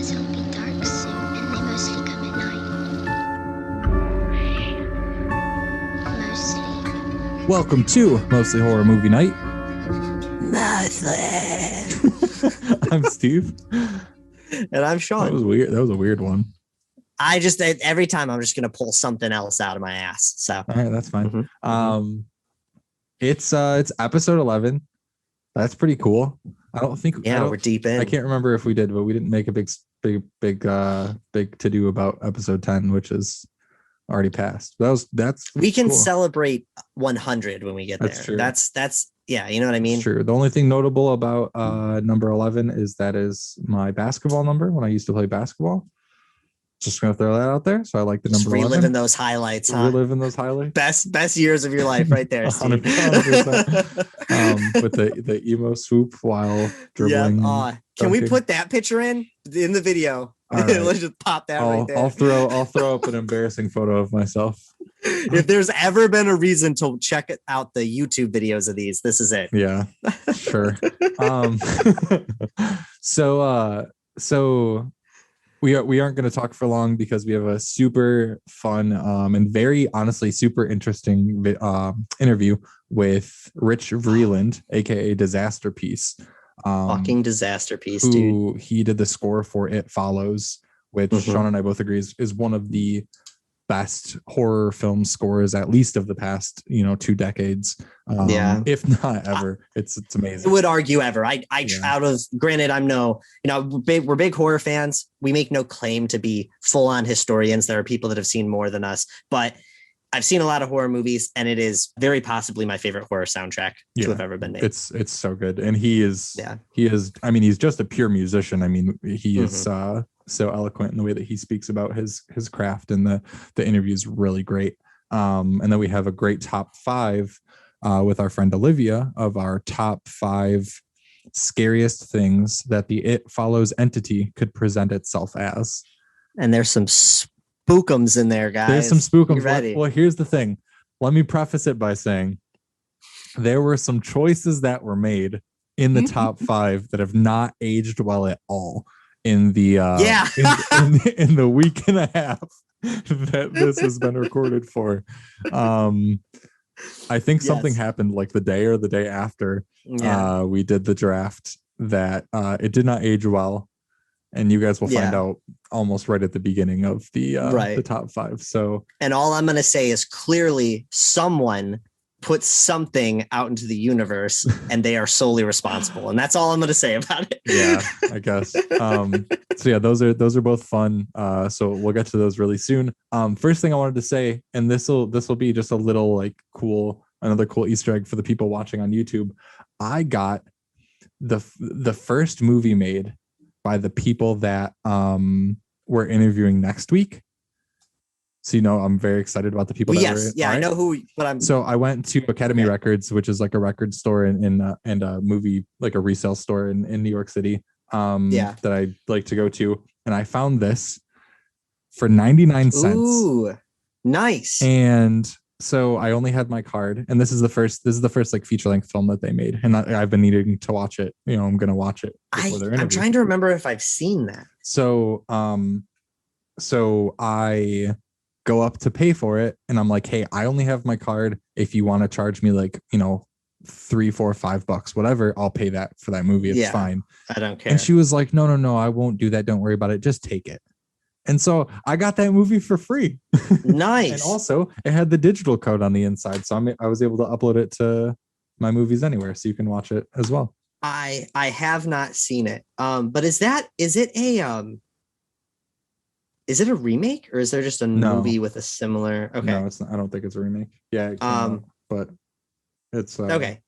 guess it'll be dark soon, and they mostly come at night. Mostly. Welcome to Mostly Horror Movie Night. I'm Steve. And I'm Sean. That was weird. That was a weird one. Every time I'm just going to pull something else out of my ass. So, all right, that's fine. It's episode 11. That's pretty cool. I don't think. We're deep in. I can't remember if we did, but we didn't make a big to do about episode 10, which is already passed. We can cool. Celebrate 100 when we get there. True. That's yeah. You know what I mean? That's true. The only thing notable about number 11 is that is my basketball number when I used to play basketball. Just gonna throw that out there. So I like the number 11. Reliving those highlights, huh? Reliving those highlights. Best years of your life, right there, Steve. 100%. With the emo swoop while dribbling. Yeah. Can we put that picture in the video? Right. Let's just pop that right there. I'll throw up an embarrassing photo of myself. If there's ever been a reason to check out the YouTube videos of these, this is it. Yeah, sure. So we aren't going to talk for long because we have a super fun and very honestly super interesting interview with Rich Vreeland, aka Disasterpeace. Fucking Disasterpeace, who dude. He did the score for It Follows, which Sean and I both agree is one of the best horror film scores, at least of the past 2 decades. If not ever. It's amazing. I would argue ever. Granted, we're big horror fans. We make no claim to be full on historians. There are people that have seen more than us, but I've seen a lot of horror movies, and it is very possibly my favorite horror soundtrack to have ever been made. It's so good, and he is. I mean, he's just a pure musician. I mean, he is so eloquent in the way that he speaks about his craft, and the interview is really great. And then we have a great top 5 with our friend Olivia of our top 5 scariest things that the It Follows entity could present itself as. And there's some spookums in there, guys. There's some spookums. Ready? Well, here's the thing. Let me preface it by saying there were some choices that were made in the top 5 that have not aged well at all in the in the week and a half that this has been recorded for. I think something happened like the day or the day after we did the draft that it did not age well. And you guys will find out almost right at the beginning of the top 5. So, and all I'm going to say is clearly someone put something out into the universe, and they are solely responsible. And that's all I'm going to say about it. Yeah, I guess. So yeah, those are both fun. So we'll get to those really soon. First thing I wanted to say, and this will be just a little another cool Easter egg for the people watching on YouTube. I got the first movie made by the people that we're interviewing next week. So, I'm very excited about the people. I know who, but I'm. So I went to Academy Records, which is like a record store and a movie, like a resale store in New York City. That I like to go to, and I found this for 99 cents. Ooh, nice. And so I only had my card, and this is the first like feature length film that they made, and I've been needing to watch it. I'm going to watch it. I'm trying to remember if I've seen that. So I go up to pay for it, and I'm like, hey, I only have my card. If you want to charge me like, $3, $4, $5, whatever, I'll pay that for that movie. It's fine. I don't care. And she was like, no, I won't do that. Don't worry about it. Just take it. And so I got that movie for free. Nice. And also it had the digital code on the inside. So I was able to upload it to my Movies Anywhere, so you can watch it as well. I have not seen it. But is it a remake, or is there just a movie with a similar? Okay. No, it's not. I don't think it's a remake. Yeah. It came out, but it's okay.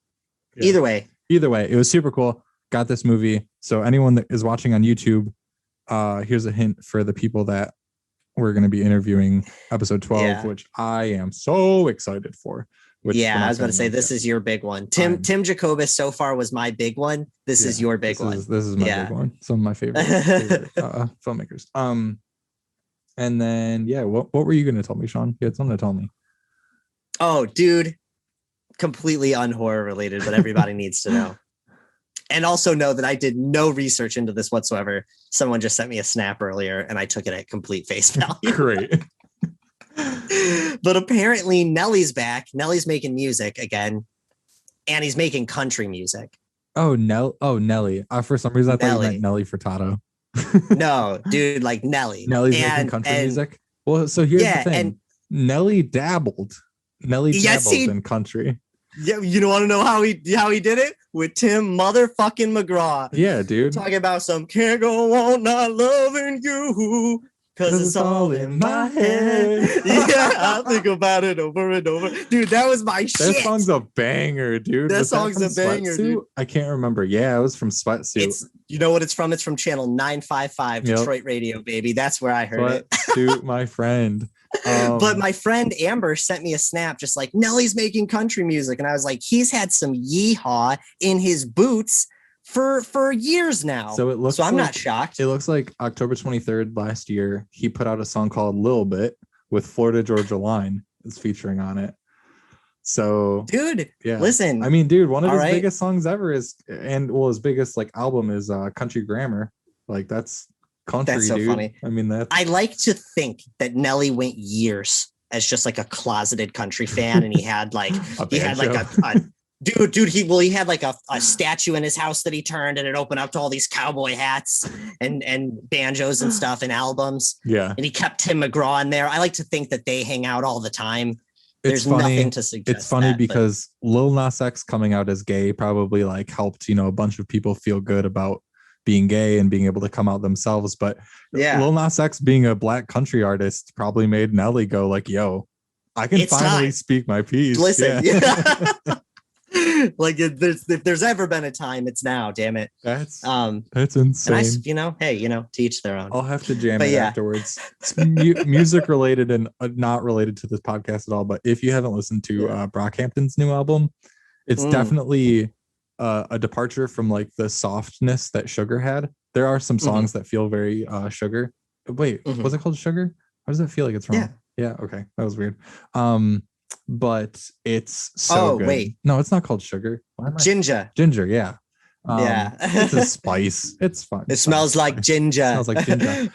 Yeah. Either way, it was super cool. Got this movie. So anyone that is watching on YouTube, here's a hint for the people that we're going to be interviewing, episode 12, which I am so excited for. I was about to say, this is your big one. Tim Jacobus so far was my big one. This is your big one. This is my big one. Some of my favorite filmmakers. And then, what were you going to tell me, Sean? You had something to tell me. Oh, dude, completely unhorror related, but everybody needs to know. And also know that I did no research into this whatsoever. Someone just sent me a snap earlier and I took it at complete face value. Great. But apparently Nelly's back. Nelly's making music again. And he's making country music. Oh, Nelly. For some reason, I thought you Nelly. meant Nelly Furtado. No, dude, like Nelly. Nelly's making country music. Well, so here's the thing. And Nelly dabbled. Yes, In country. Yeah, you want to know how he did it? With Tim motherfucking McGraw. Yeah, dude. Talking about some can't go on not loving you. Cause it's all in my head. Yeah, I think about it over and over. Dude, that was my shit. That song's a banger, dude. That Was song's from a banger, dude. I can't remember. Yeah, it was from Sweatsuit. You know what it's from? It's from channel 955 Detroit Radio, baby. That's where I heard it. Sweatsuit, my friend. But my friend Amber sent me a snap just like, Nelly's making country music. And I was like, he's had some yeehaw in his boots for years now. So I'm not shocked. It looks like October 23rd last year, he put out a song called Little Bit with Florida Georgia Line is featuring on it. So dude, yeah, listen. I mean, dude, one of his biggest songs ever his biggest like album is Country Grammar. Like that's country. That's so dude. Funny. I mean, I like to think that Nelly went years as just like a closeted country fan, and he had like he had like a statue in his house that he turned, and it opened up to all these cowboy hats and banjos and stuff and albums. Yeah. And he kept Tim McGraw in there. I like to think that they hang out all the time. There's nothing to suggest. It's funny because Lil Nas X coming out as gay probably like helped, a bunch of people feel good about being gay and being able to come out themselves. But Lil Nas X being a black country artist probably made Nelly go like, yo, I can finally speak my piece. Listen. Like if there's ever been a time, it's now. Damn it. That's insane. To each their own. I'll have to jam it afterwards. It's music related and not related to this podcast at all. But if you haven't listened to Brockhampton's new album, it's definitely a departure from like the softness that Sugar had. There are some songs that feel very Sugar. Wait, was it called Sugar? How does that feel like it's wrong? Yeah. Okay, that was weird. But it's so good. Wait. No, it's not called Sugar. Ginger. Ginger, yeah. It's a spice. It's fun. It smells like ginger. It smells like ginger.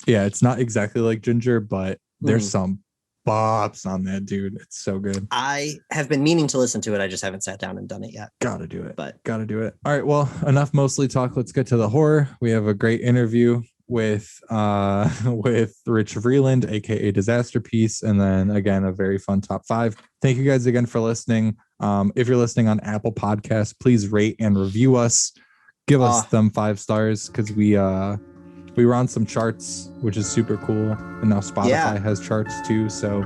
Yeah, it's not exactly like ginger, but there's some bops on that, dude. It's so good. I have been meaning to listen to it. I just haven't sat down and done it yet. Gotta do it. Gotta do it. All right. Well, enough mostly talk. Let's get to the horror. We have a great interview with Rich Vreeland, aka Disasterpeace, and then again a very fun top 5. Thank you guys again for listening. If you're listening on Apple Podcasts, please rate and review us. Give us them 5 stars because we were on some charts, which is super cool, and now Spotify has charts too. So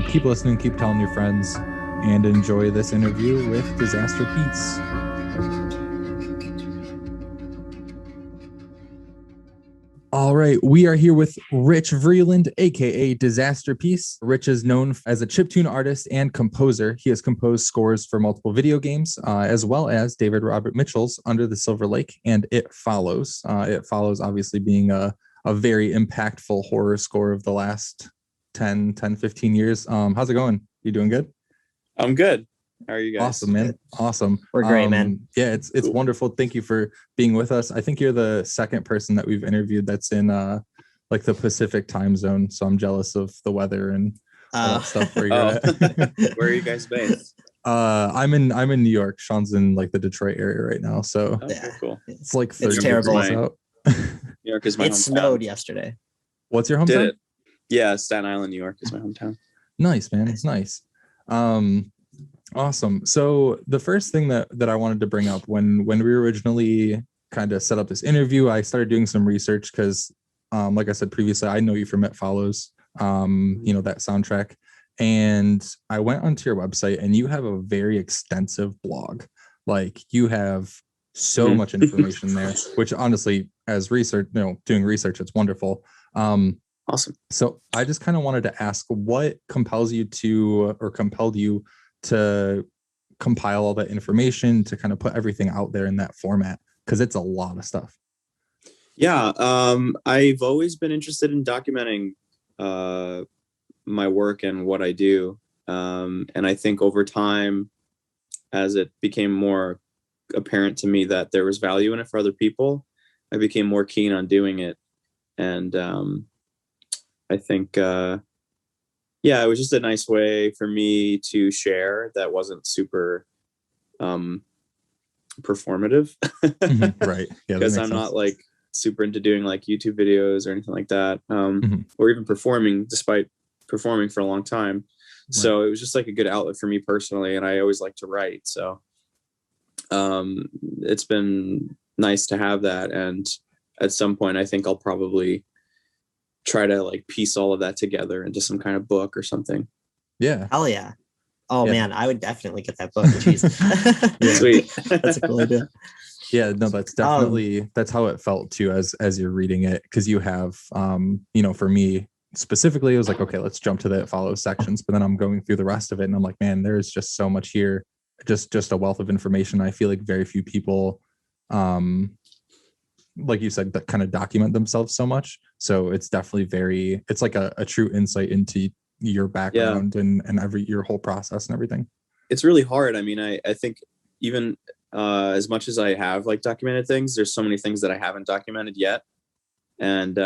keep listening, keep telling your friends, and enjoy this interview with Disasterpeace. All right, we are here with Rich Vreeland, aka Disasterpeace. Rich is known as a chiptune artist and composer. He has composed scores for multiple video games, as well as David Robert Mitchell's Under the Silver Lake and It Follows. It Follows obviously being a very impactful horror score of the last 15 years. How's it going? You doing good? I'm good. How are you guys? Awesome, man. Awesome. We're great, man. Yeah, it's cool. Wonderful. Thank you for being with us. I think you're the second person that we've interviewed that's in like the Pacific time zone. So I'm jealous of the weather and all that stuff where you're at. Where are you guys based? I'm in New York. Sean's in like the Detroit area right now. So cool. It's like 30 it's terrible out. New York is my hometown. It snowed yesterday. What's your hometown? Did it? Yeah, Staten Island, New York is my hometown. Nice, man. It's nice. Awesome. So the first thing that I wanted to bring up when we originally kind of set up this interview, I started doing some research because, like I said previously, I know you from It Follows, that soundtrack. And I went onto your website and you have a very extensive blog. Like you have so much information there, which honestly, as research, doing research, it's wonderful. Awesome. So I just kind of wanted to ask what compelled you to compile all that information, to kind of put everything out there in that format, because it's a lot of stuff. Yeah, I've always been interested in documenting my work and what I do. And I think over time, as it became more apparent to me that there was value in it for other people, I became more keen on doing it. And I think, it was just a nice way for me to share that wasn't super performative. Right. Yeah. Because I'm not like super into doing like YouTube videos or anything like that, or even performing, despite performing for a long time. Right. So it was just like a good outlet for me personally, and I always like to write. So it's been nice to have that, and at some point I think I'll probably try to like piece all of that together into some kind of book or something. Yeah. Hell yeah. Oh man, I would definitely get that book. Jeez. Sweet. That's a cool idea. Yeah, no, that's definitely that's how it felt too as you're reading it, because you have for me specifically, it was like, okay, let's jump to the follow sections, but then I'm going through the rest of it and I'm like, man, there's just so much here, just a wealth of information. I feel like very few people like you said, that kind of document themselves so much. So it's definitely it's like a true insight into your background and your whole process and everything. It's really hard. I mean, I think even as much as I have like documented things, there's so many things that I haven't documented yet. And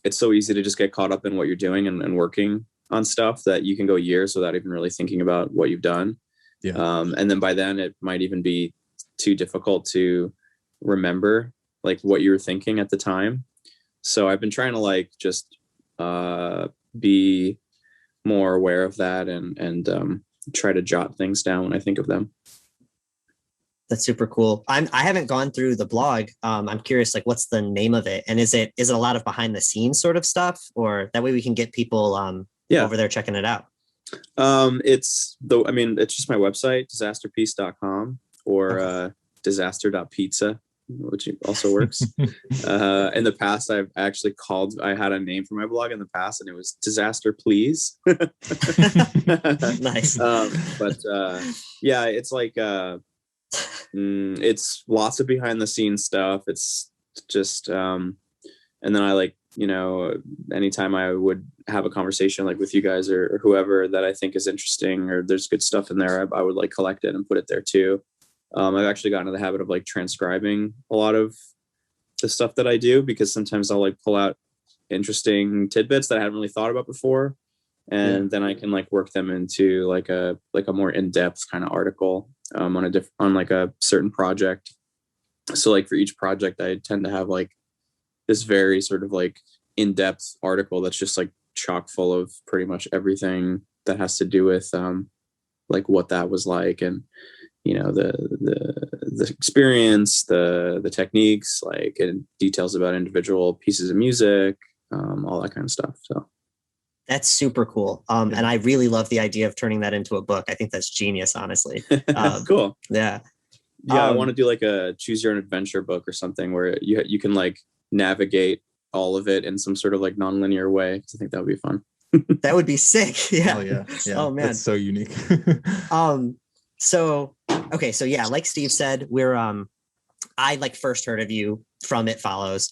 it's so easy to just get caught up in what you're doing and working on stuff that you can go years without even really thinking about what you've done. Yeah. And then by then it might even be too difficult to remember like what you were thinking at the time. So I've been trying to like just be more aware of that and try to jot things down when I think of them. That's super cool. I haven't gone through the blog. I'm curious, like, what's the name of it? And is it a lot of behind the scenes sort of stuff, or that way we can get people over there checking it out? It's just my website, disasterpeace.com, or disaster.pizza, which also works. In the past, I had a name for my blog in the past, and it was Disaster Please. Nice. It's like it's lots of behind the scenes stuff. It's just and then I like, anytime I would have a conversation like with you guys or whoever that I think is interesting or there's good stuff in there, I would like collect it and put it there too. I've actually gotten into the habit of like transcribing a lot of the stuff that I do, because sometimes I'll like pull out interesting tidbits that I hadn't really thought about before. And then I can like work them into like a more in-depth kind of article on a certain project. So like for each project, I tend to have like this very sort of like in-depth article that's just like chock full of pretty much everything that has to do with like what that was like, and the experience, the techniques, like, and details about individual pieces of music, all that kind of stuff. So that's super cool. And I really love the idea of turning that into a book. I think that's genius, honestly. Cool. Yeah. I want to do like a choose your own adventure book or something where you can like navigate all of it in some sort of like nonlinear way. I think that would be fun. That would be sick. Yeah. Oh yeah. Oh man. That's so unique. So yeah, like Steve said, we're I like first heard of you from It Follows.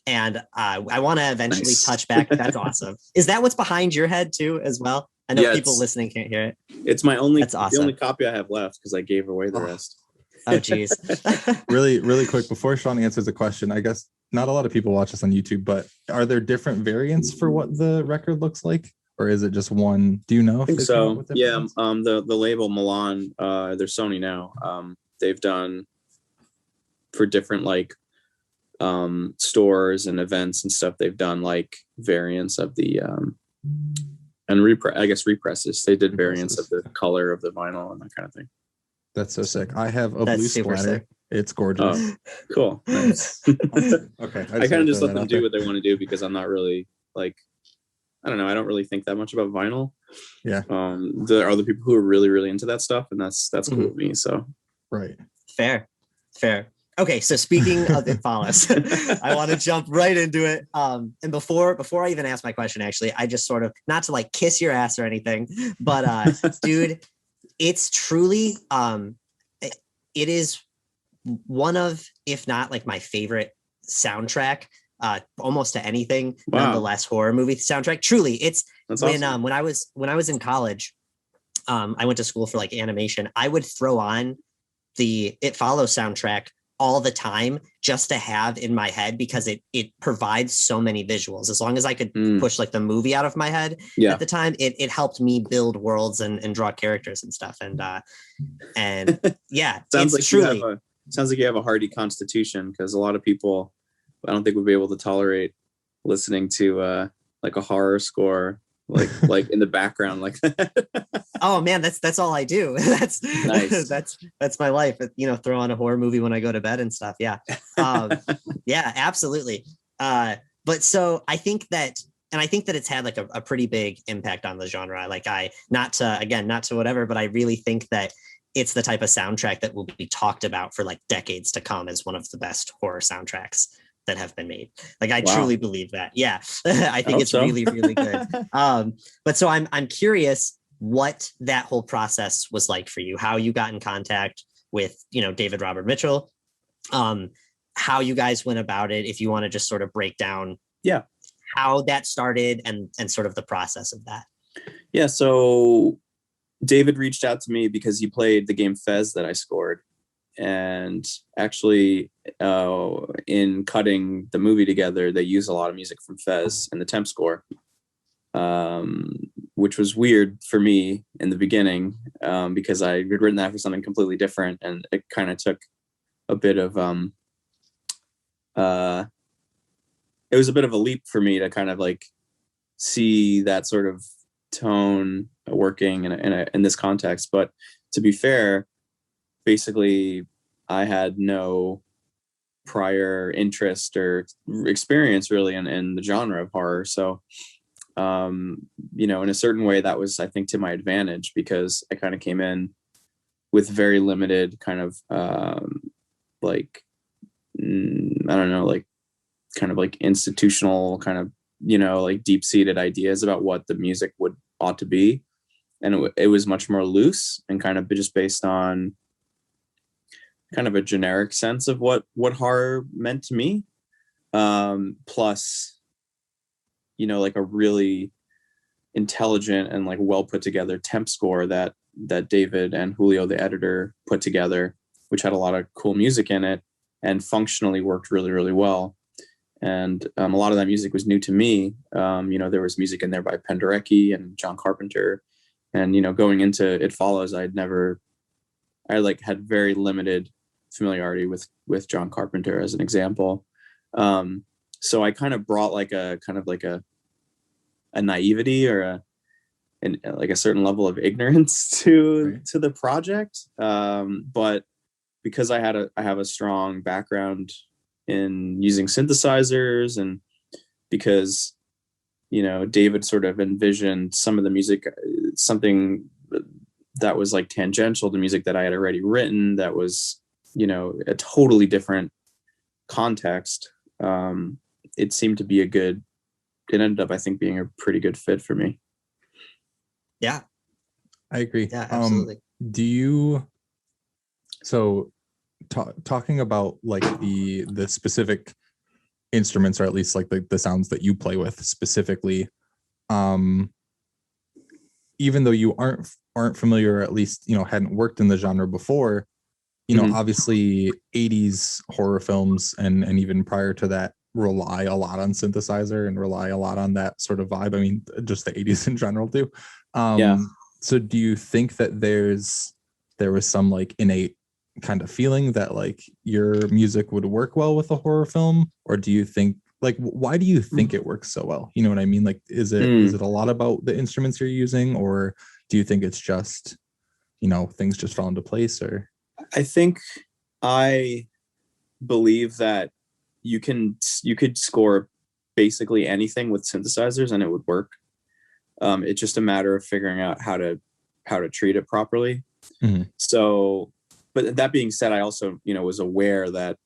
And I want to eventually touch back. That's awesome. Is that what's behind your head too, as well? I know people listening can't hear it. It's my only, That's awesome. The only copy I have left, because I gave away the rest. Oh, geez. Really, really quick before Sean answers the question, I guess not a lot of people watch this on YouTube, but are there different variants for what the record looks like? Or is it just one? Do you know? I think so. Yeah. The label Milan, they're Sony now. They've done for different like stores and events and stuff. They've done like variants of the and represses. They did variants of the color of the vinyl and that kind of thing. That's so sick. I have a blue splatter. Sick. It's gorgeous. Oh, cool. Nice. Okay. I kind of just let them do what they want to do, because I'm not really like, I don't know. I don't really think that much about vinyl. Yeah. There are other people who are really, really into that stuff, and that's cool with me. So. Right. Fair. Okay, so speaking of It Follows, I want to jump right into it. And before I even ask my question, actually, I just sort of, not to like kiss your ass or anything, but dude, it's truly, it is one of, if not like my favorite soundtrack, almost to anything. Wow. Nonetheless, horror movie soundtrack. Truly, it's awesome. When I was in college, I went to school for like animation. I would throw on the It Follows soundtrack all the time just to have in my head, because it provides so many visuals. As long as I could push like the movie out of my head at the time, it helped me build worlds and draw characters and stuff. And yeah, sounds like truly you have a hardy constitution, because a lot of people, I don't think, would be able to tolerate listening to like a horror score like in the background like that. Oh man, that's all I do. That's nice. that's my life. Throw on a horror movie when I go to bed and stuff. Yeah. Yeah, absolutely. But so I think that it's had like a pretty big impact on the genre. Like not to whatever, but I really think that it's the type of soundtrack that will be talked about for like decades to come as one of the best horror soundtracks that have been made. Like I truly believe that. Yeah. I think it's really, really good. But so I'm curious what that whole process was like for you, how you got in contact with, David Robert Mitchell, how you guys went about it. If you want to just sort of break down how that started and sort of the process of that. Yeah. So David reached out to me because he played the game Fez that I scored. And actually, in cutting the movie together, they use a lot of music from Fez in the temp score, which was weird for me in the beginning, because I had written that for something completely different, and it kind of took a bit of it was a bit of a leap for me to kind of like see that sort of tone working in this context. But to be fair, basically I had no prior interest or experience really in the genre of horror. So, in a certain way that was, I think, to my advantage, because I kind of came in with very limited kind of, kind of like institutional kind of, like deep-seated ideas about what the music ought to be. And it was much more loose and kind of just based on kind of a generic sense of what horror meant to me. Plus, like a really intelligent and like well put together temp score that David and Julio, the editor, put together, which had a lot of cool music in it and functionally worked really, really well. And a lot of that music was new to me. There was music in there by Penderecki and John Carpenter. And, going into It Follows, I had very limited familiarity with John Carpenter as an example. So I kind of brought a naivety or a certain level of ignorance to the project. But because I have a strong background in using synthesizers, and because, David sort of envisioned some of the music, something that was like tangential to music that I had already written, that was, a totally different context. It seemed to be it ended up, I think, being a pretty good fit for me. Yeah, I agree. Yeah, absolutely. Talking about like the specific instruments, or at least like the sounds that you play with specifically, even though you aren't familiar, or at least, hadn't worked in the genre before, obviously 80s horror films and even prior to that rely a lot on synthesizer and rely a lot on that sort of vibe. I mean, just the 80s in general too. So do you think that there was some like innate kind of feeling that like your music would work well with a horror film, or do you think, like, why do you think it works so well? You know what I mean? Like, is it a lot about the instruments you're using, or do you think it's just, things just fall into place? Or I think I believe that you could score basically anything with synthesizers and it would work. It's just a matter of figuring out how to treat it properly. So, but that being said, I also, was aware that,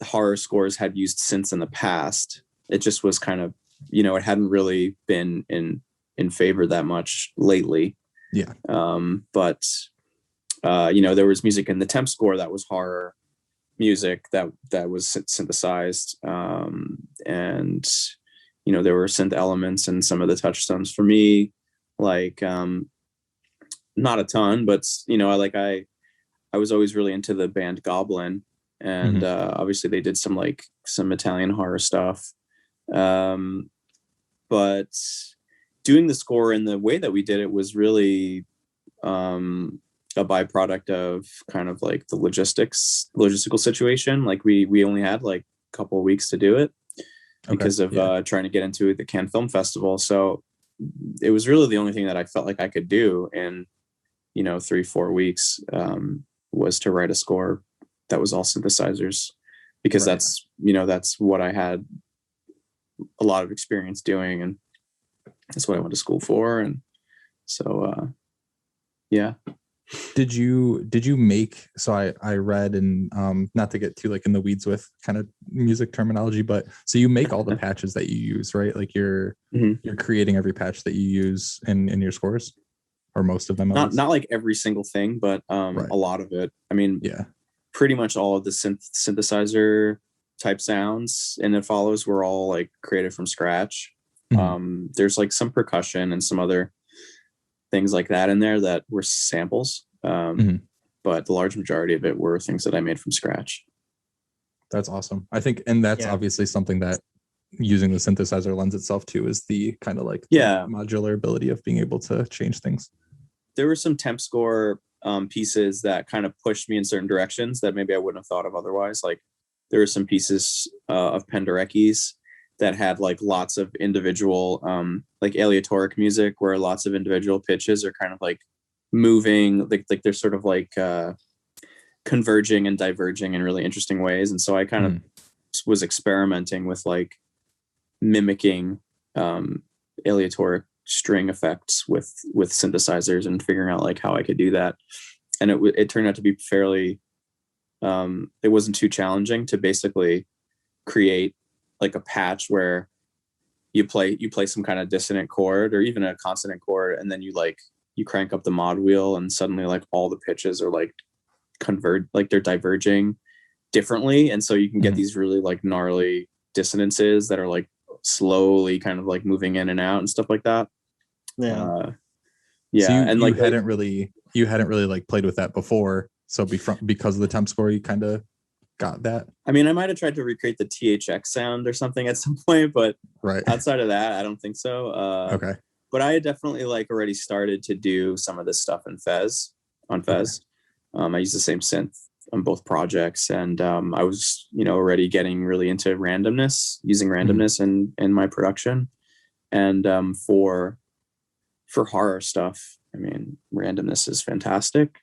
horror scores had used synths in the past. It just was kind of, it hadn't really been in favor that much lately. Yeah. But there was music in the temp score that was horror music that was synthesized. And, there were synth elements in some of the touchstones for me, like, not a ton, but, I was always really into the band Goblin, and obviously they did some Italian horror stuff. But doing the score in the way that we did it was really a byproduct of kind of like the logistical situation. Like we only had like a couple of weeks to do it because of trying to get into the Cannes Film Festival. So it was really the only thing that I felt like I could do in 3-4 weeks was to write a score that was all synthesizers, because that's what I had a lot of experience doing, and that's what I went to school for. And so yeah. Did you make, so I read, and not to get too like in the weeds with kind of music terminology, but so you make all the patches that you use, right? Like you're creating every patch that you use in your scores, or most of them. Not like every single thing, but a lot of it. I mean, pretty much all of the synthesizer type sounds and It Follows were all like created from scratch. There's like some percussion and some other things like that in there that were samples. But the large majority of it were things that I made from scratch. That's awesome. I think, and that's obviously something that using the synthesizer lends itself to, is the kind of like modular ability of being able to change things. There were some temp score pieces that kind of pushed me in certain directions that maybe I wouldn't have thought of otherwise. Like there were some pieces of Penderecki's that had like lots of individual like aleatoric music, where lots of individual pitches are kind of like moving, like they're sort of like converging and diverging in really interesting ways. And so I kind of was experimenting with like mimicking aleatoric string effects with synthesizers and figuring out like how I could do that. And it turned out to be fairly it wasn't too challenging to basically create like a patch where you play some kind of dissonant chord or even a consonant chord, and then you crank up the mod wheel, and suddenly like all the pitches are like they're diverging differently, and so you can get these really like gnarly dissonances that are like slowly kind of like moving in and out and stuff like that. So you hadn't really like played with that before, so because of the temp score you kind of got that. I mean, I might have tried to recreate the THX sound or something at some point, but outside of that, I don't think so. Okay. But I had definitely like already started to do some of this stuff in Fez. I use the same synth on both projects, and I was, already getting really into using randomness in my production. And for horror stuff, I mean, randomness is fantastic.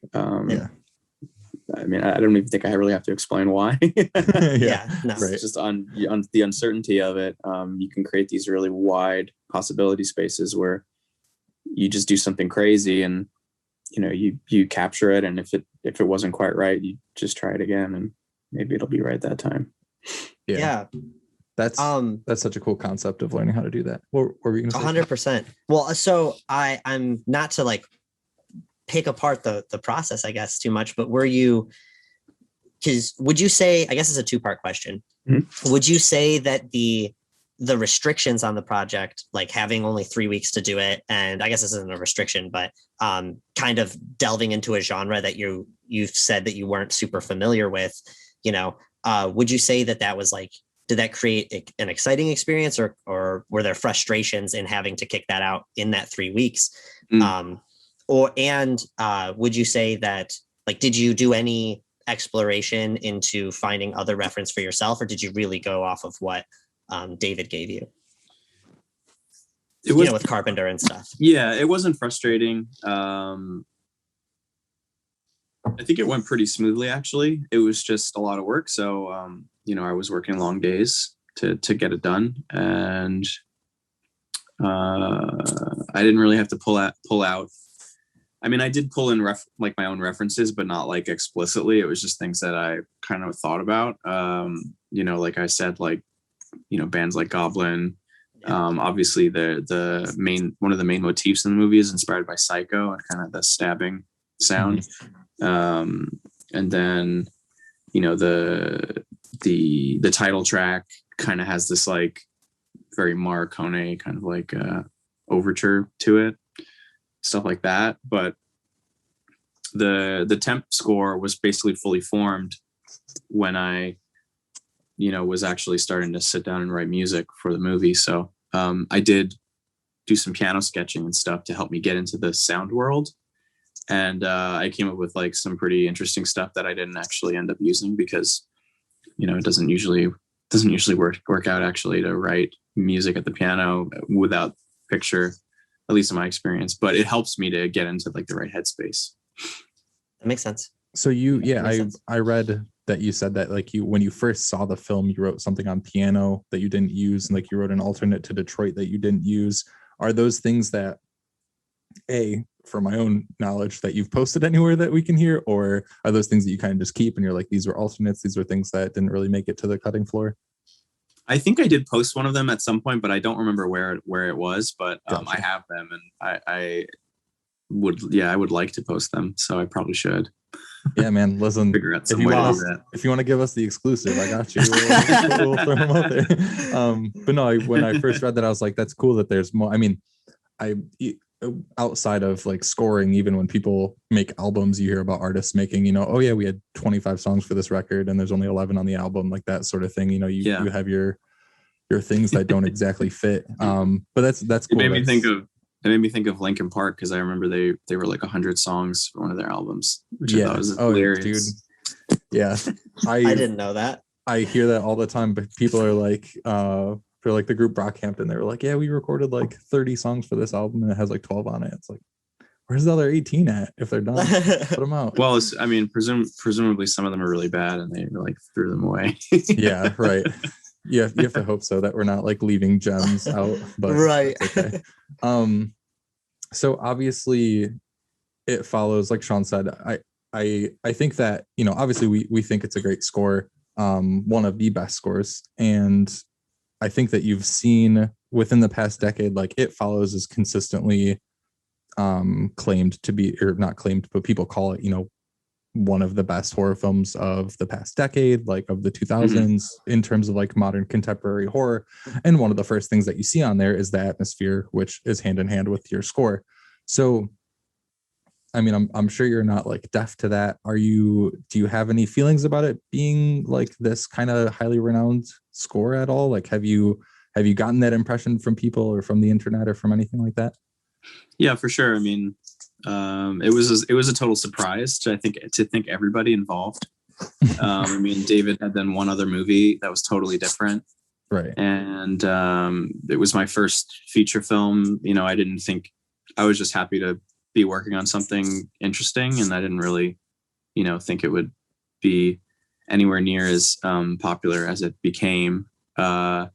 I mean, I don't even think I really have to explain why. It's just on the uncertainty of it. You can create these really wide possibility spaces where you just do something crazy, and you capture it. And if it wasn't quite right, you just try it again, and maybe it'll be right that time. That's such a cool concept of learning how to do that. What were we going to say? 100%. Well, so I'm not to like pick apart the process, I guess, too much, but would you say, I guess it's a 2-part question. Would you say that the restrictions on the project, like having only 3 weeks to do it, and I guess this isn't a restriction, but kind of delving into a genre that you've said that you weren't super familiar with, would you say that was like, did that create an exciting experience, or were there frustrations in having to kick that out in that 3 weeks? Would you say that, like, did you do any exploration into finding other reference for yourself, or did you really go off of what David gave you? It was, with Carpenter and stuff. Yeah, it wasn't frustrating. I think it went pretty smoothly, actually. It was just a lot of work. So, I was working long days to get it done. And I didn't really have to pull out. I mean, I did pull in my own references, but not like explicitly. It was just things that I kind of thought about. Like I said, like, bands like Goblin. Obviously one of the main motifs in the movie is inspired by Psycho and kind of the stabbing sound. And then, the title track kind of has this like very Morricone kind of like overture to it, stuff like that. But the temp score was basically fully formed when I, was actually starting to sit down and write music for the movie. So I did do some piano sketching and stuff to help me get into the sound world. And I came up with like some pretty interesting stuff that I didn't actually end up using because, it doesn't usually work out actually to write music at the piano without picture, at least in my experience. But it helps me to get into like the right headspace. That makes sense. So I read that you said that like when you first saw the film, you wrote something on piano that you didn't use, and like you wrote an alternate to Detroit that you didn't use. Are those things that, for my own knowledge, that you've posted anywhere that we can hear, or are those things that you kind of just keep and you're like, these were alternates, these were things that didn't really make it to the cutting floor? I think I did post one of them at some point, but I don't remember where it was. But Gotcha. I have them, and I would like to post them, so I probably should. Yeah, man. Listen, Figure out if some you way to want do that. if you want to give us the exclusive, I got you. We'll throw them out there. But no, when I first read that, I was like, that's cool that there's more. I mean, outside of like scoring, even when people make albums, you hear about artists making, oh yeah, we had 25 songs for this record and there's only 11 on the album, like that sort of thing. You have your things that don't exactly fit. But that's cool. It made me think of Linkin Park, because I remember they were like 100 songs for one of their albums, which I thought was hilarious. Dude. Yeah. I didn't know that. I hear that all the time, but people are like, for like the group Brockhampton, they were like, yeah, we recorded like 30 songs for this album and it has like 12 on it. It's like, where's the other 18 at? If they're done, put them out. Well, presumably some of them are really bad and they like threw them away. Yeah, right. Yeah, you have to hope so, that we're not like leaving gems out, but right. Okay. So obviously it follows, like Sean said, I think that, obviously we think it's a great score, one of the best scores. And I think that you've seen within the past decade, like It Follows is consistently claimed to be, or not claimed, but people call it, one of the best horror films of the past decade, like of the 2000s, in terms of like modern contemporary horror. And one of the first things that you see on there is the atmosphere, which is hand in hand with your score. So, I mean, I'm sure you're not like deaf to that. Do you have any feelings about it being like this kind of highly renowned score at all? Like, have you gotten that impression from people or from the internet or from anything like that? Yeah, for sure. I mean, it was a total surprise to think everybody involved. I mean, David had done one other movie that was totally different, right? And it was my first feature film. I was just happy to be working on something interesting, and I didn't really, think it would be anywhere near as popular as it became. And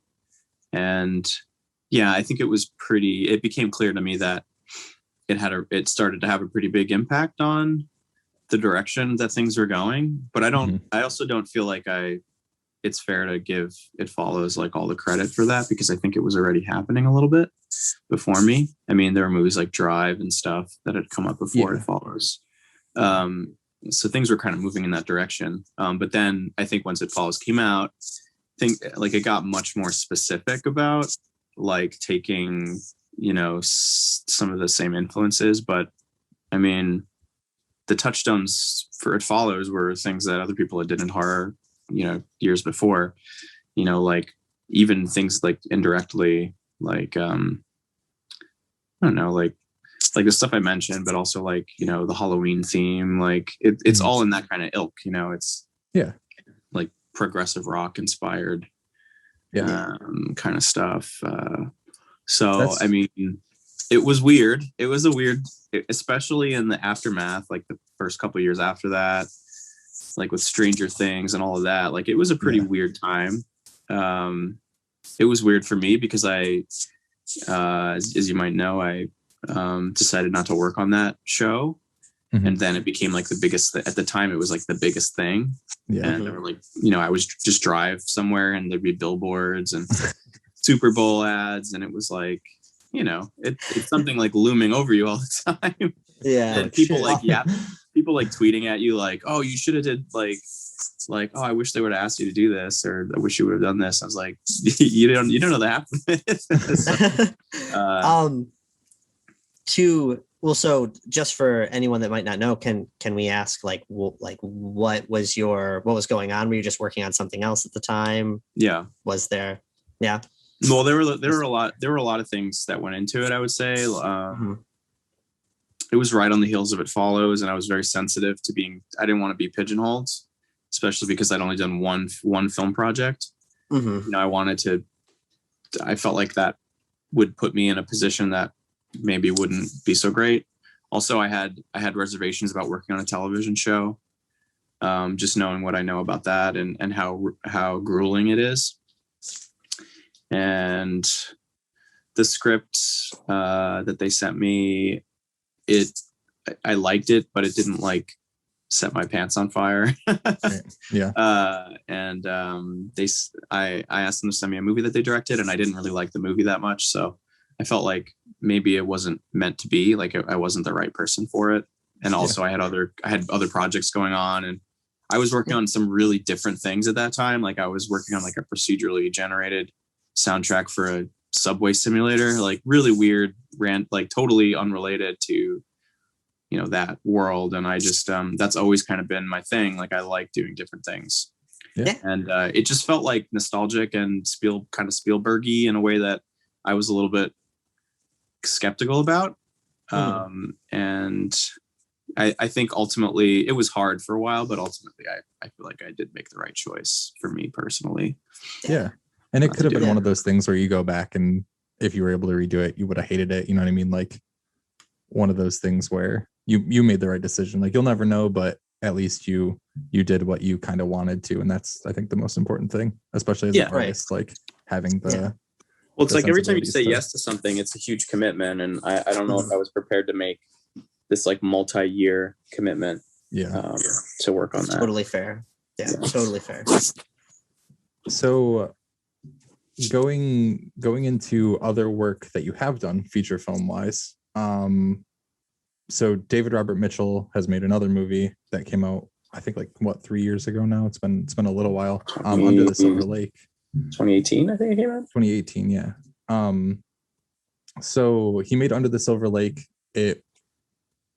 yeah, I think it became clear to me that it started to have a pretty big impact on the direction that things were going. But I also don't feel like it's fair to give It Follows like all the credit for that, because I think it was already happening a little bit before me. I mean, there were movies like Drive and stuff that had come up before It Follows. So things were kind of moving in that direction. But then I think once It Follows came out, it got much more specific about like taking, some of the same influences. But I mean, the touchstones for It Follows were things that other people had did in horror, years before, like even things like indirectly, like, I don't know, like the stuff I mentioned, but also like, the Halloween theme, like it's all in that kind of ilk, it's like progressive rock inspired, kind of stuff. I mean, it was weird. It was especially in the aftermath, like the first couple of years after that, like with Stranger Things and all of that. Like it was a pretty weird time. It was weird for me because as you might know, I decided not to work on that show. And then it became like the biggest, at the time it was like the biggest thing. And there were like, I was just drive somewhere and there'd be billboards and Super Bowl ads. And it was like, it's something like looming over you all the time. Yeah. And people people like tweeting at you like, oh, you should have did like, oh, I wish they would have asked you to do this, or I wish you would have done this. I was like, you don't know the half of it. Well, so just for anyone that might not know, can we ask like what was going on? Were you just working on something else at the time? Yeah. Was there? Yeah. Well, there were a lot of things that went into it, I would say. It was right on the heels of It Follows, and I was very sensitive to I didn't want to be pigeonholed, especially because I'd only done one film project. Mm-hmm. I felt like that would put me in a position that maybe wouldn't be so great. Also, I had reservations about working on a television show, just knowing what I know about that and how grueling it is. And the script that they sent me, I liked it, but it didn't like set my pants on fire. Yeah. I asked them to send me a movie that they directed, and I didn't really like the movie that much. So I felt like maybe it wasn't meant to be, like I wasn't the right person for it. And also I had other projects going on, and I was working on some really different things at that time. Like I was working on like a procedurally generated soundtrack for a subway simulator, like really weird, like totally unrelated to, that world. And I just, that's always kind of been my thing. Like I like doing different things. Yeah. And it just felt like nostalgic and kind of Spielberg-y in a way that I was a little bit skeptical about. And I think ultimately it was hard for a while, but ultimately I feel like I did make the right choice for me personally. Yeah. And it could have been one of those things where you go back and if you were able to redo it, you would have hated it. You know what I mean? Like one of those things where you made the right decision. Like you'll never know, but at least you did what you kind of wanted to. And that's, I think, the most important thing, especially as an artist, like having the... Well, it's like every time you say yes to something, it's a huge commitment. And I don't know if I was prepared to make this like multi-year commitment to work on that. Totally fair. Yeah, totally fair. So going into other work that you have done feature film wise, so David Robert Mitchell has made another movie that came out, I think 3 years ago now. It's been a little while. Under the Silver Lake. 2018, I think it came out. 2018, yeah. So he made Under the Silver Lake. It,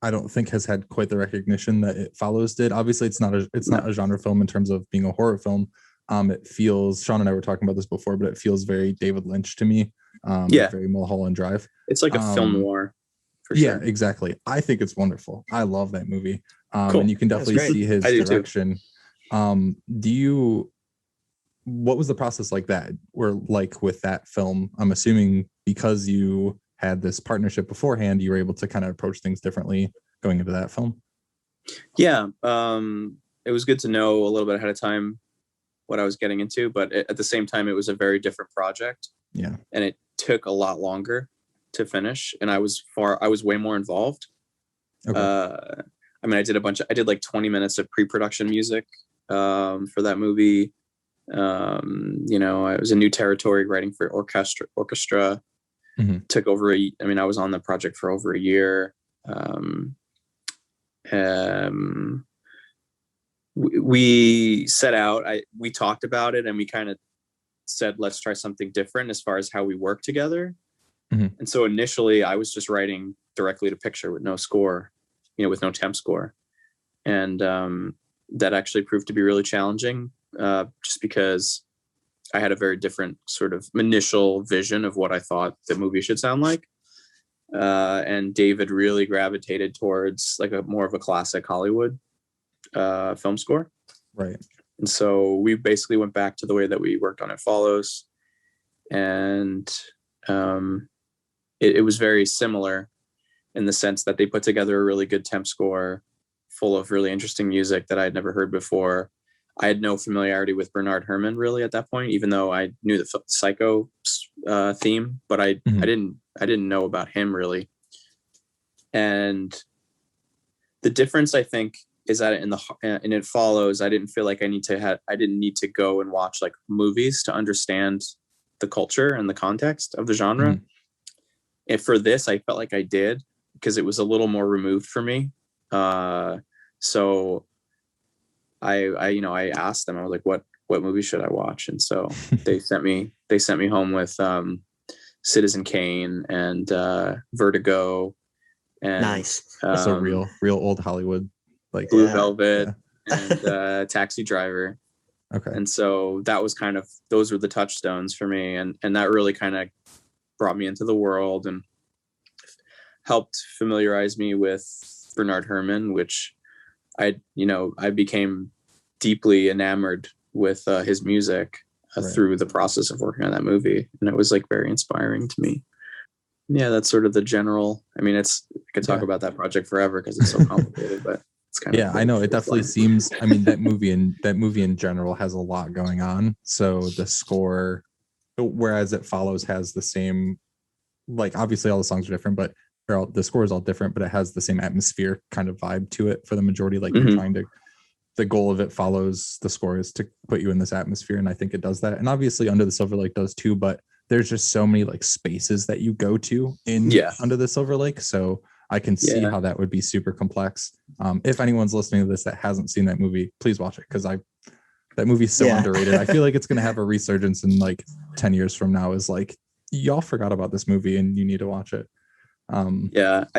I don't think, has had quite the recognition that It Follows did. Obviously, it's not a genre film in terms of being a horror film. It feels, Sean and I were talking about this before, but it feels very David Lynch to me. Very Mulholland Drive. It's like a film noir. For yeah, sure. exactly. I think it's wonderful. I love that movie. Cool. And you can definitely see his direction. Too. What was the process like that? Or like with that film? I'm assuming because you had this partnership beforehand, you were able to kind of approach things differently going into that film. Yeah. It was good to know a little bit ahead of time what I was getting into, but at the same time, it was a very different project. Yeah. And it took a lot longer to finish, and I was way more involved. Okay. I mean, I did like 20 minutes of pre-production music for that movie. It was a new territory writing for orchestra. Took over I was on the project for over a year. We set out, we talked about it, and we kind of said, let's try something different as far as how we work together. And so initially I was just writing directly to picture with no score, with no temp score. And that actually proved to be really challenging, just because I had a very different sort of initial vision of what I thought the movie should sound like. And David really gravitated towards like more of a classic Hollywood film score. Right. And so we basically went back to the way that we worked on It Follows. And it was very similar in the sense that they put together a really good temp score full of really interesting music that I had never heard before. I had no familiarity with Bernard Herrmann really at that point, even though I knew the Psycho theme, but I didn't know about him really. And the difference, I think, is that in It Follows, I didn't feel like I didn't need to go and watch like movies to understand the culture and the context of the genre. And for this, I felt like I did, because it was a little more removed for me. So I asked them, I was like, what movie should I watch? And so they sent me home with Citizen Kane and Vertigo and Nice. So real old Hollywood, like Blue Yeah. Velvet and Taxi Driver. Okay. And so that was kind of, those were the touchstones for me. And that really kind of brought me into the world and helped familiarize me with Bernard Herrmann, which I became deeply enamored with his music through the process of working on that movie. And it was like very inspiring to me. Yeah, that's sort of the general. I mean, I could talk about that project forever because it's so complicated, but it's kind of I know it definitely seems. I mean, that movie in general has a lot going on. So the score, whereas It Follows has the same, like obviously all the songs are different, but the score is all different, but it has the same atmosphere kind of vibe to it for the majority. Like you're trying to. The goal of It Follows, the score is to put you in this atmosphere, and I think it does that. And obviously Under the Silver Lake does too, but there's just so many like spaces that you go to in Under the Silver Lake, so I can see how that would be super complex. If anyone's listening to this that hasn't seen that movie, please watch it, because that movie's so underrated. I feel like it's going to have a resurgence in like 10 years from now, is like, y'all forgot about this movie and you need to watch it. I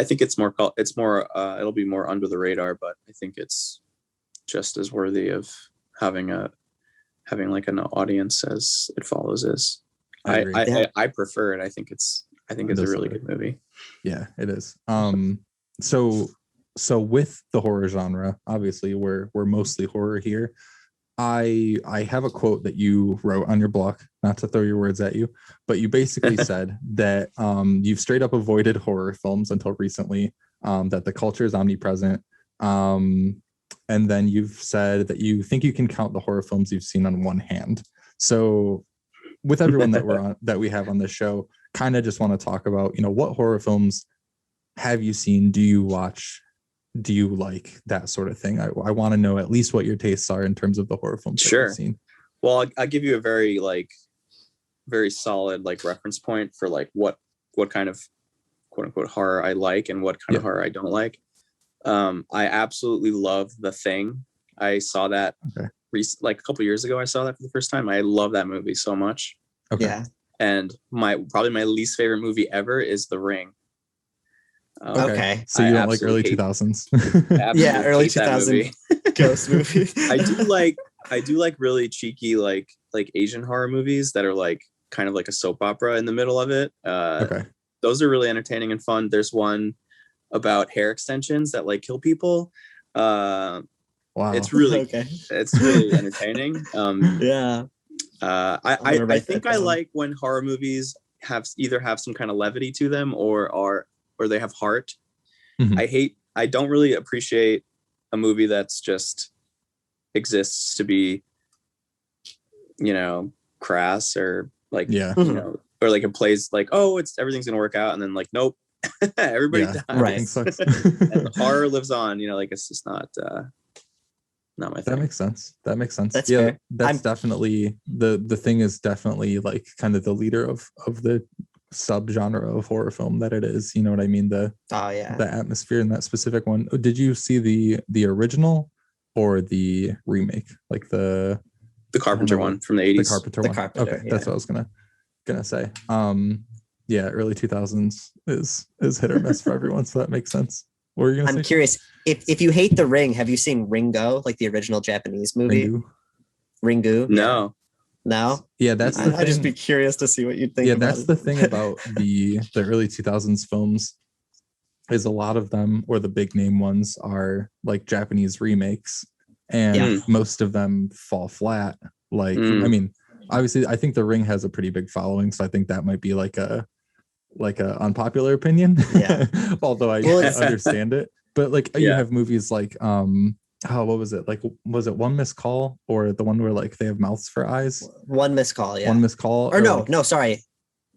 think it'll be more under the radar, but I think it's just as worthy of having like an audience as It Follows is. I prefer it. I think it's a really good movie. Yeah, it is. So with the horror genre, obviously we're mostly horror here. I have a quote that you wrote on your blog, not to throw your words at you, but you basically said that you've straight up avoided horror films until recently, that the culture is omnipresent. And then you've said that you think you can count the horror films you've seen on one hand. So with everyone that we have on this show, kind of just want to talk about, what horror films have you seen? Do you watch? Do you like that sort of thing? I want to know at least what your tastes are in terms of the horror films that you've seen. Well, I'll give you a very solid like reference point for like what kind of quote unquote horror I like and what kind of horror I don't like. I absolutely love The Thing. I saw that like a couple years ago. I saw that for the first time. I love that movie so much. Okay. Yeah. And probably my least favorite movie ever is The Ring. Okay. So you don't like early 2000s? Early 2000s ghost movie. I do like really cheeky like Asian horror movies that are like kind of like a soap opera in the middle of it. Those are really entertaining and fun. There's one about hair extensions that like kill people. Wow. It's really entertaining. I think I like when horror movies have some kind of levity to them or they have heart. I don't really appreciate a movie that's just exists to be, crass or like, or like it plays like, oh, everything's gonna work out, and then like, nope. Everybody dies. Right. And the horror lives on, like it's just not my thing. That makes sense. That's fair. That's definitely the Thing is definitely like kind of the leader of the subgenre of horror film that it is. You know what I mean? The atmosphere in that specific one. Did you see the original or the remake? Like the Carpenter one from the 80s. The Carpenter. Okay, that's what I was gonna say. Early 2000s is hit or miss for everyone, so that makes sense. What were you gonna say? I'm curious, if you hate The Ring, have you seen Ringo, like the original Japanese movie? Ringu? No. Yeah, that's the thing. I'd just be curious to see what you'd think. Yeah, that's the thing about the early 2000s films, is a lot of them, or the big name ones, are like Japanese remakes, and most of them fall flat. Like, I mean, obviously, I think The Ring has a pretty big following, so I think that might be like a unpopular opinion. Yeah. Although I understand it, but like you have movies like what was it? Like, was it One Missed Call, or the one where like they have mouths for eyes? One Missed Call. Yeah. One Missed Call. Or no, sorry,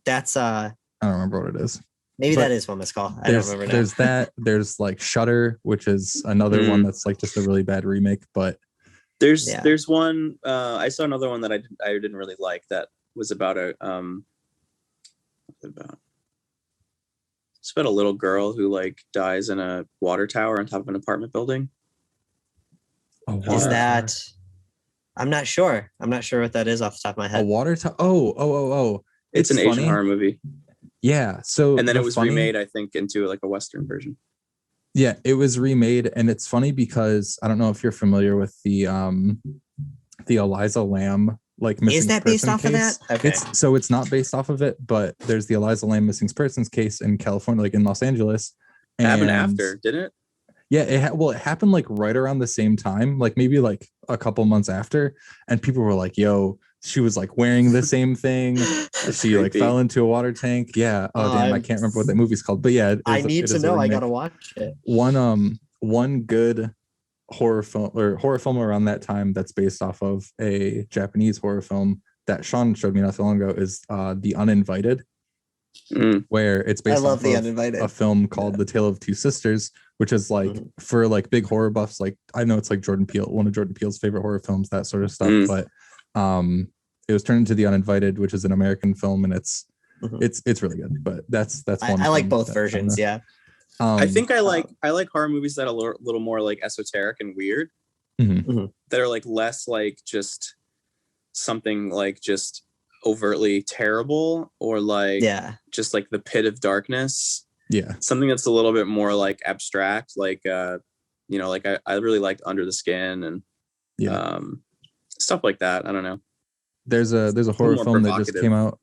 that's I don't remember what it is. Maybe that is One Missed Call. I don't remember now. There's that. There's like Shutter, which is another one that's like just a really bad remake, but. There's one. I saw another one that I didn't really like. That was about it's about a little girl who like dies in a water tower on top of an apartment building. Is that? I'm not sure. I'm not sure what that is off the top of my head. A water tower. Oh. It's an Asian horror movie. Yeah. So and then it was remade, I think, into like a Western version. Yeah, it was remade, and it's funny because I don't know if you're familiar with the Eliza Lamb like missing Is that based person off case. of that? Okay. It's not based off of it, but there's the Eliza Lamb missing persons case in California, like in Los Angeles. It happened after, didn't it? Yeah, it happened like right around the same time, like maybe like a couple months after, and people were like, "Yo, she was like wearing the same thing. She like fell into a water tank." Yeah. Oh damn, I can't remember what that movie's called, but yeah, I need to know. I gotta watch it. One good horror film around that time that's based off of a Japanese horror film that Sean showed me not so long ago is The Uninvited, where it's based off of a film called The Tale of Two Sisters, which is like for like big horror buffs. Like I know it's like one of Jordan Peele's favorite horror films, that sort of stuff. But it was turned into The Uninvited, which is an American film, and it's really good. But that's one. I like both versions. Yeah. I think I like horror movies that are a little more like esoteric and weird, that are like less like just something like just overtly terrible or like just like the pit of darkness. Yeah, something that's a little bit more like abstract, like like I really liked Under the Skin and stuff like that. I don't know. There's a horror film that just came out.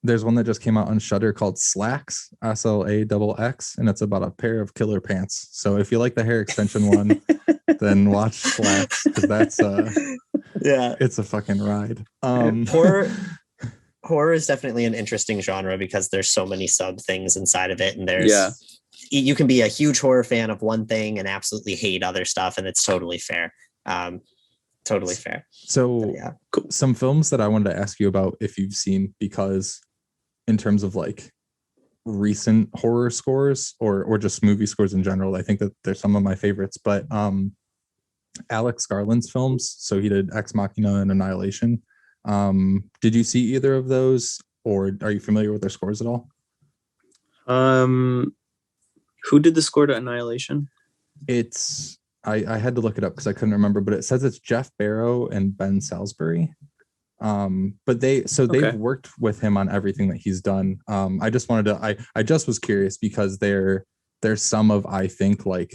There's one that just came out on Shudder called Slacks, SLAXX, and it's about a pair of killer pants. So if you like the hair extension one, then watch Slacks, because that's it's a fucking ride. Horror is definitely an interesting genre because there's so many sub things inside of it, and you can be a huge horror fan of one thing and absolutely hate other stuff, and it's totally fair. Totally fair. So some films that I wanted to ask you about if you've seen, because in terms of like recent horror scores or just movie scores in general, I think that they're some of my favorites. But Alex Garland's films, so he did Ex Machina and Annihilation. Did you see either of those, or are you familiar with their scores at all? Who did the score to Annihilation? It's I had to look it up because I couldn't remember, but it says it's Jeff Barrow and Ben Salisbury. But they've worked with him on everything that he's done. I just wanted to I just was curious because they're some of, I think, like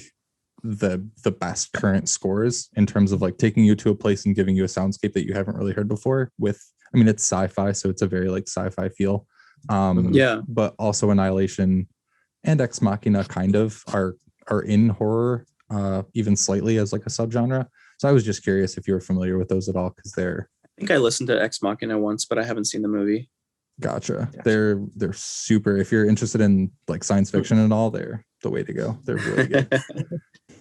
the best current scores in terms of like taking you to a place and giving you a soundscape that you haven't really heard before. I mean, it's sci-fi, so it's a very like sci-fi feel. But also Annihilation and Ex Machina kind of are in horror, even slightly as like a subgenre. So I was just curious if you were familiar with those at all, because I think I listened to Ex Machina once, but I haven't seen the movie. Gotcha. They're super. If you're interested in like science fiction and all, they're the way to go. They're really good.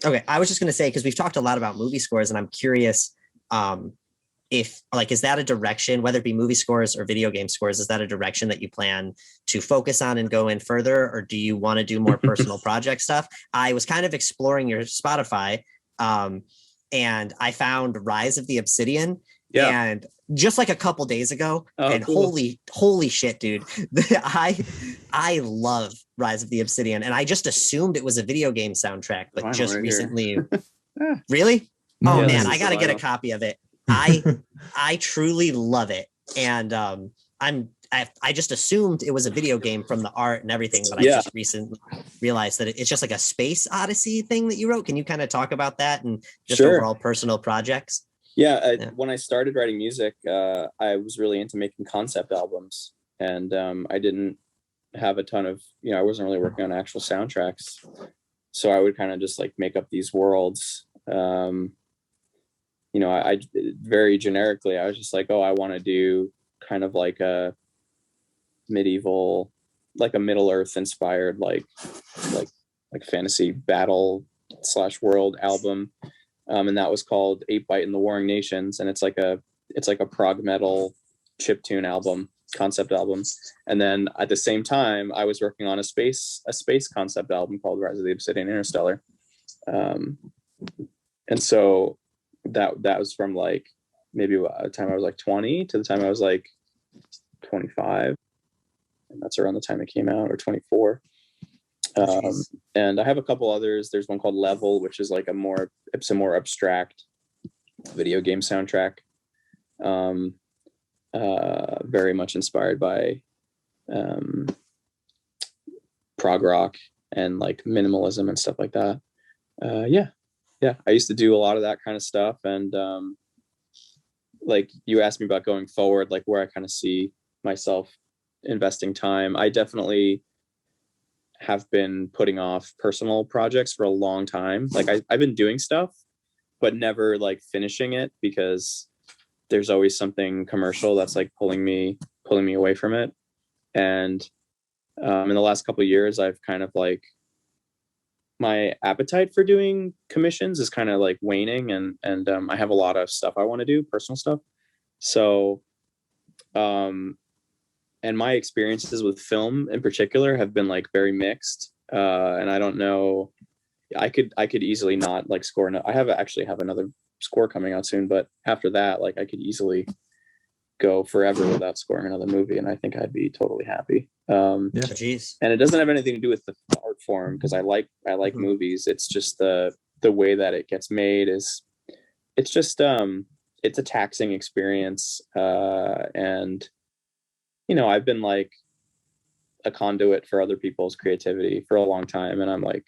Okay, I was just going to say, because we've talked a lot about movie scores, and I'm curious if like, is that a direction, whether it be movie scores or video game scores, is that a direction that you plan to focus on and go in further, or do you want to do more personal project stuff? I was kind of exploring your Spotify, and I found Rise of the Obsidian. And just like a couple days ago, cool. holy shit, dude. I love Rise of the Obsidian, and I just assumed it was a video game soundtrack, but just recently. Really? Oh man, I gotta get a copy of it. I truly love it. And I just assumed it was a video game from the art and everything, but I just recently realized that it's just like a space odyssey thing that you wrote. Can you kind of talk about that and just overall personal projects? When I started writing music, I was really into making concept albums, and I didn't have a ton of, I wasn't really working on actual soundtracks. So I would kind of just like make up these worlds. I very generically, I was just like, I want to do kind of like a medieval, like a Middle Earth inspired, like fantasy battle / world album. And that was called 8-Byte and the Warring Nations. And it's like a prog metal chiptune album, concept album. And then at the same time, I was working on a space concept album called Rise of the Obsidian Interstellar. And so that was from like maybe the time I was like 20 to the time I was like 25. And that's around the time it came out, or 24. And I have a couple others. There's one called Level, which is like a more abstract video game soundtrack. Very much inspired by prog rock and like minimalism and stuff like that. Yeah, I used to do a lot of that kind of stuff. And like you asked me about going forward, like where I kind of see myself investing time. I definitely have been putting off personal projects for a long time. Like I've been doing stuff, but never like finishing it, because there's always something commercial that's like pulling me away from it. And in the last couple of years, I've kind of like, my appetite for doing commissions is kind of like waning, and I have a lot of stuff I want to do, personal stuff. So and my experiences with film in particular have been like very mixed. And I don't know, I could easily not like score. I actually have another score coming out soon, but after that, like I could easily go forever without scoring another movie, and I think I'd be totally happy. Jeez. And it doesn't have anything to do with the art form, because I like movies. It's just the way that it gets made it's just it's a taxing experience. And you know, I've been like a conduit for other people's creativity for a long time, and I'm like,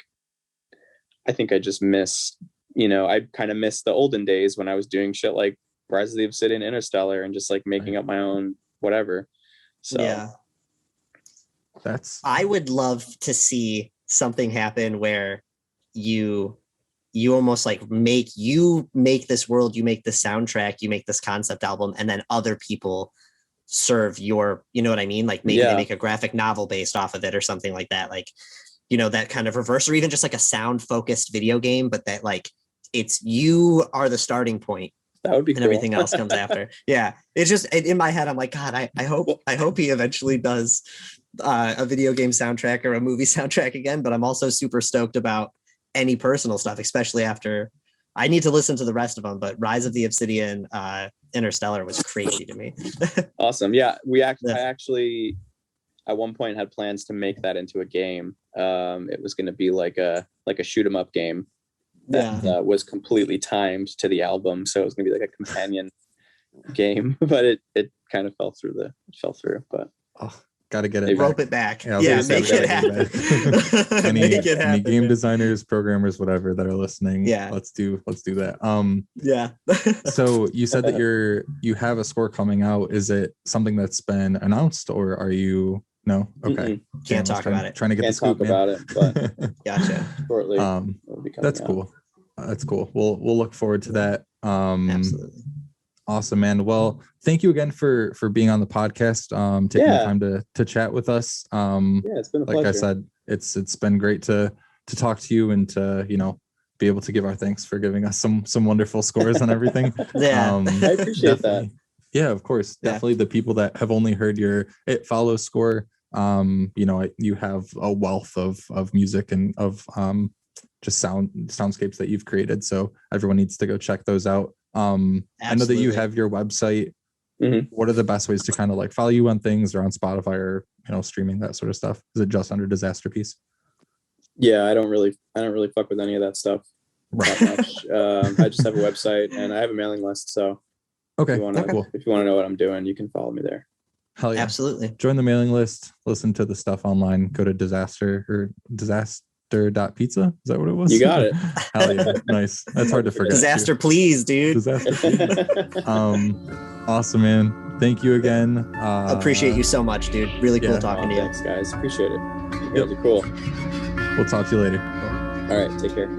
I think I just miss, you know, I kind of miss the olden days when I was doing shit like Rise of the Obsidian, Interstellar, and just like making up my own whatever. So yeah, That's I would love to see something happen where you almost like make this world, you make this soundtrack, you make this concept album, and then other people serve your, you know what I mean? Like maybe they make a graphic novel based off of it or something like that. Like, you know, that kind of reverse, or even just like a sound focused video game, but that like it's, you are the starting point. That would be and cool. Everything else comes after. Yeah. It's just in my head, I'm like, God, I hope he eventually does a video game soundtrack or a movie soundtrack again. But I'm also super stoked about any personal stuff, especially after I need to listen to the rest of them. But Rise of the Obsidian, Interstellar was crazy to me. Awesome. Yeah. I actually at one point had plans to make that into a game. It was going to be like a shoot 'em up game that was completely timed to the album, so it was gonna be like a companion game, but it kind of fell through. But gotta get it. Rope it back. Yeah, make it happen. Any game designers, programmers, whatever that are listening, let's do that. Yeah. So you said that you have a score coming out. Is it something that's been announced, or are you? No. Okay. Can't talk about it. Trying to get the scoop about it, but gotcha. Shortly. That's cool. That's cool. We'll look forward to that. Absolutely. Awesome, man. Well, thank you again for being on the podcast. Taking the time to chat with us. It's been a pleasure. Like I said, it's been great to talk to you and to, you know, be able to give our thanks for giving us some wonderful scores and everything. I appreciate that. Yeah, of course. Definitely the people that have only heard your It Follows score, you know, you have a wealth of music and of just soundscapes that you've created. So everyone needs to go check those out. I know that you have your website. Mm-hmm. What are the best ways to kind of like follow you on things, or on Spotify, or, you know, streaming, that sort of stuff? Is it just under Disasterpeace? Yeah, I don't really fuck with any of that stuff. Right. That much. I just have a website and I have a mailing list. So okay, if you want to know what I'm doing, you can follow me there. Hell yeah. Absolutely. Join the mailing list, listen to the stuff online, go to disaster.pizza. Is that what it was? You got it. Hell yeah. Nice. That's hard to forget. Disaster, please, dude. Disaster, please. Awesome, man. Thank you again. Appreciate you so much, dude. Really cool talking to you. Thanks, guys. Appreciate it. You guys are cool. We'll talk to you later. All right. Take care.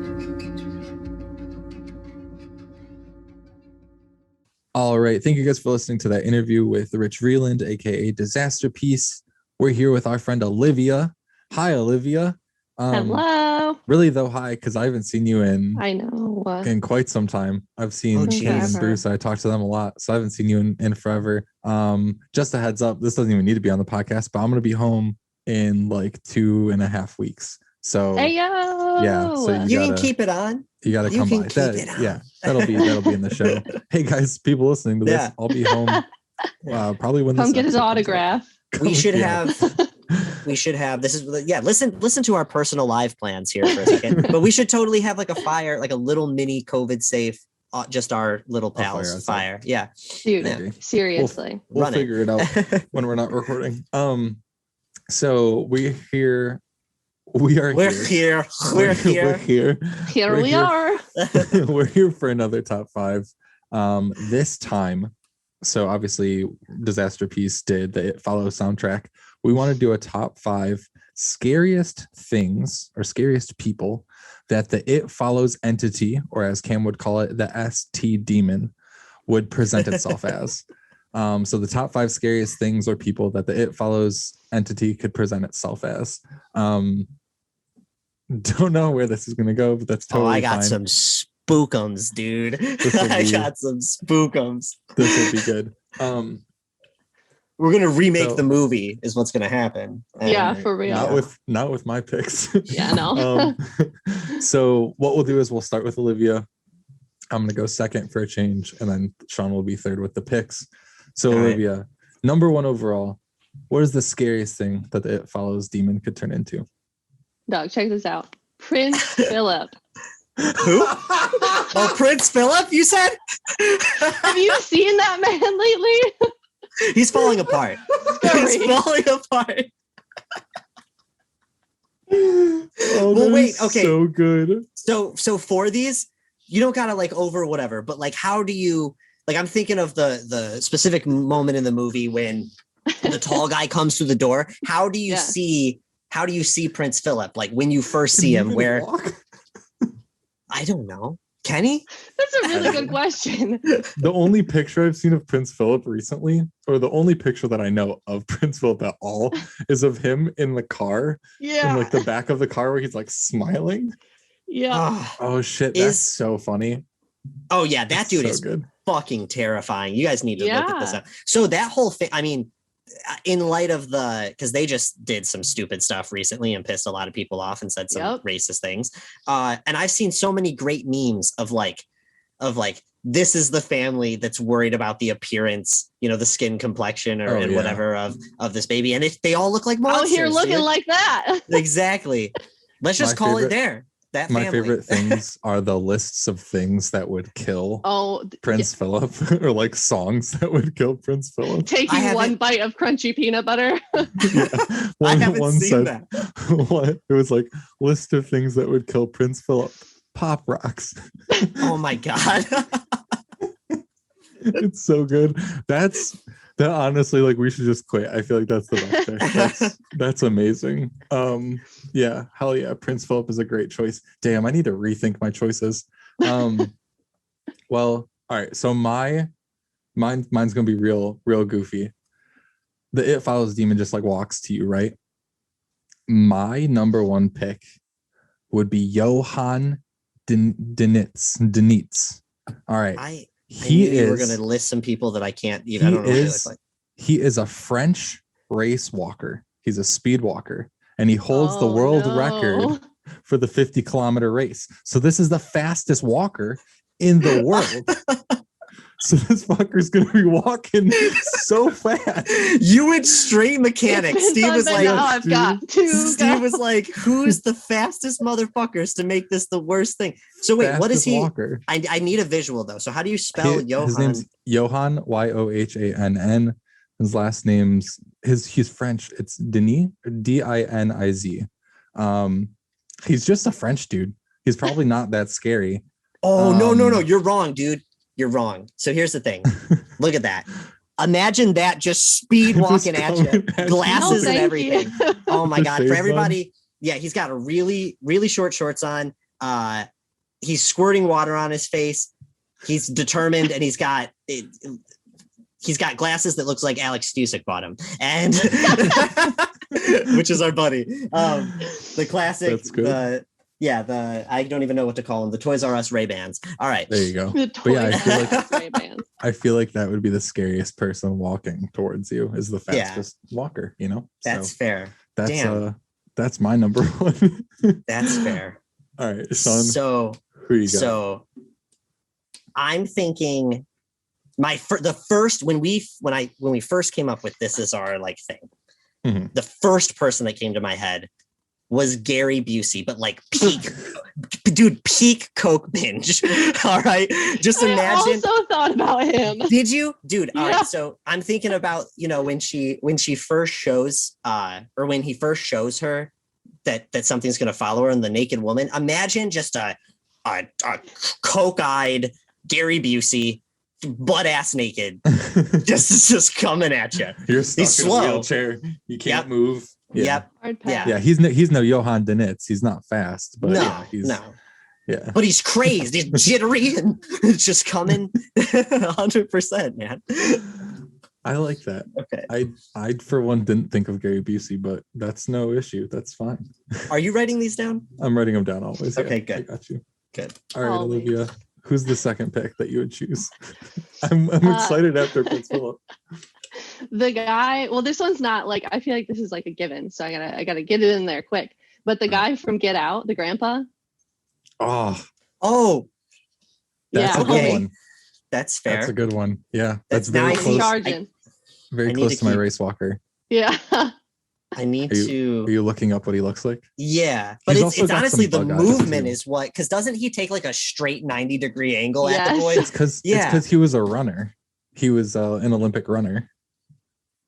All right. Thank you guys for listening to that interview with Rich Vreeland, aka Disasterpeace. We're here with our friend Olivia. Hi, Olivia. Hello. Really though, hi, because I haven't seen you in quite some time. I've seen Kim and Bruce. I talk to them a lot, so I haven't seen you in forever. Just a heads up, this doesn't even need to be on the podcast, but I'm gonna be home in like 2.5 weeks. So so you can keep it on. You gotta come by. That'll be in the show. Hey guys, people listening to this, I'll be home. Probably when come get his autograph. We should have this is listen to our personal live plans here for a second. But we should totally have like a fire, like a little mini COVID safe, just our little pals fire. Yeah. Dude, seriously. We'll figure it out when we're not recording. So we're here We're here. We're here. Here We're we here. are. We're here for another top 5. This time, so obviously Disasterpeace did the It Follows soundtrack. We want to do a top 5 scariest things or scariest people that the It Follows entity, or as Cam would call it, the ST demon, would present itself as. So the top 5 scariest things or people that the It Follows entity could present itself as. Don't know where this is going to go, but that's totally I got fine. some spookums, dude. I got some spookums. This will be good. We're gonna remake So- the movie, is what's gonna happen. Yeah, And- for real. Not with my picks. Yeah, no. So what we'll do is we'll start with Olivia. I'm gonna go second for a change, and then Sean will be third with the picks. So All right. Olivia, number 1 overall. What is the scariest thing that the It Follows demon could turn into? Doug, check this out. Prince Philip. Who? Oh, Prince Philip, you said? Have you seen that man lately? He's falling apart. He's Scary. falling apart. Oh, Well, that wait, is okay. so good. So for these, you don't gotta like over whatever, but like how do you like I'm thinking of the specific moment in the movie when the tall guy comes through the door. How do you see Prince Philip? Like when you first see him, where I don't know. Can he? That's a really good question. The only picture I've seen of Prince Philip recently, or the only picture that I know of Prince Philip at all, is of him in the car, in Yeah. like the back of the car where he's like smiling. Yeah. Ah. Oh shit, that's so funny. Oh yeah, that It's dude so is good. fucking terrifying. You guys need to look at this Yeah. up. So that whole thing, I mean, in light of because they just did some stupid stuff recently and pissed a lot of people off and said some Yep. racist things. And I've seen so many great memes of like, this is the family that's worried about the appearance, the skin complexion or and whatever of this baby. And they all look like Out monsters. here looking dude. like that. Exactly. Let's just My call it favorite- there. That My family. favorite things are the lists of things that would kill Oh, Prince Philip, or like songs that would kill Prince Philip. taking I one haven't- bite of crunchy peanut butter. Yeah. I haven't seen that. It was like list of things that would kill Prince Philip. Pop rocks. Oh my God. It's so good. That honestly, like, we should just quit. I feel like that's the best pick. That's amazing. Yeah, hell yeah. Prince Philip is a great choice. Damn, I need to rethink my choices. Well, all right. So mine's gonna be real goofy. The It Follows demon just like walks to you, right? My number 1 pick would be Johann Denitz. All right. I He knew you were is going to list some people that I can't even. I don't know what they look like. he is a French race walker. He's a speed walker, and he holds the world record for the 50-kilometer race. So this is the fastest walker in the world. So this fucker's gonna be walking so fast. You went straight mechanic. It's Steve was been like, done, now I've got two. Steve was like, who's the fastest motherfuckers to make this the worst thing? So wait, what is Fastest he? walker. I need a visual though. So how do you spell His Johann? name's Johann, Yohann. His last name's he's French. It's Denis, Diniz. He's just a French dude. He's probably not that scary. Oh no, you're wrong, dude. You're wrong. So here's the thing. Look at that. Imagine that just speed walking at you, glasses No, and thank everything. you. Oh my The God. For shades everybody, yeah, he's got a really, really short shorts on. He's squirting water on his face. He's determined, and he's got glasses that looks like Alex Stusek bought him, and which is our buddy. The classic. That's good. I don't even know what to call them. The Toys R Us Ray-Bans. All right. There you go. The But yeah, I feel toy like- Ray-Bans. I feel like that would be the scariest person walking towards you is the Yeah. fastest walker, That's So fair. that's damn. That's my number 1. That's fair. All right, Sean, So who you got? So I'm thinking the first when we first came up with this as our like thing, Mhm. the first person that came to my head was Gary Busey, but like peak coke binge. All right. Just imagine. I also thought about him. Did you? Dude, all Yeah. right. So I'm thinking about, when she first shows or when he first shows her that something's going to follow her and the naked woman. Imagine just a coke-eyed Gary Busey, butt ass naked, just coming at you. You're stuck He's in slow. a wheelchair. You can't Yep. move. Yeah. Yep. Hard pass. Yeah, he's no Johan Denitz. He's not fast, but he's no. yeah. But he's crazed. He's jittery and it's just coming 100%, man. I like that. Okay. I for one didn't think of Gary Busey, but that's no issue. That's fine. Are you writing these down? I'm writing them down always. Okay, Yeah, good. I got you. Good. All right, Always. Olivia. Who's the second pick that you would choose? I'm excited after Prince Philip. The guy, well, this one's not like, I feel like this is like a given, so I gotta get it in there quick. But the guy from Get Out, the grandpa, Oh, that's yeah, a good okay. one. That's fair. That's a good one. Yeah, That's that's very nice. close. Sergeant. Very I need close to to my keep- race walker. Yeah. I need Are to. you looking up what he looks like? Yeah, but He's it's also got honestly some the bug eyes, movement too. is what, because doesn't he take like a straight 90-degree angle at the Yes. boy? It's because Yeah. he was a runner. He was an Olympic runner.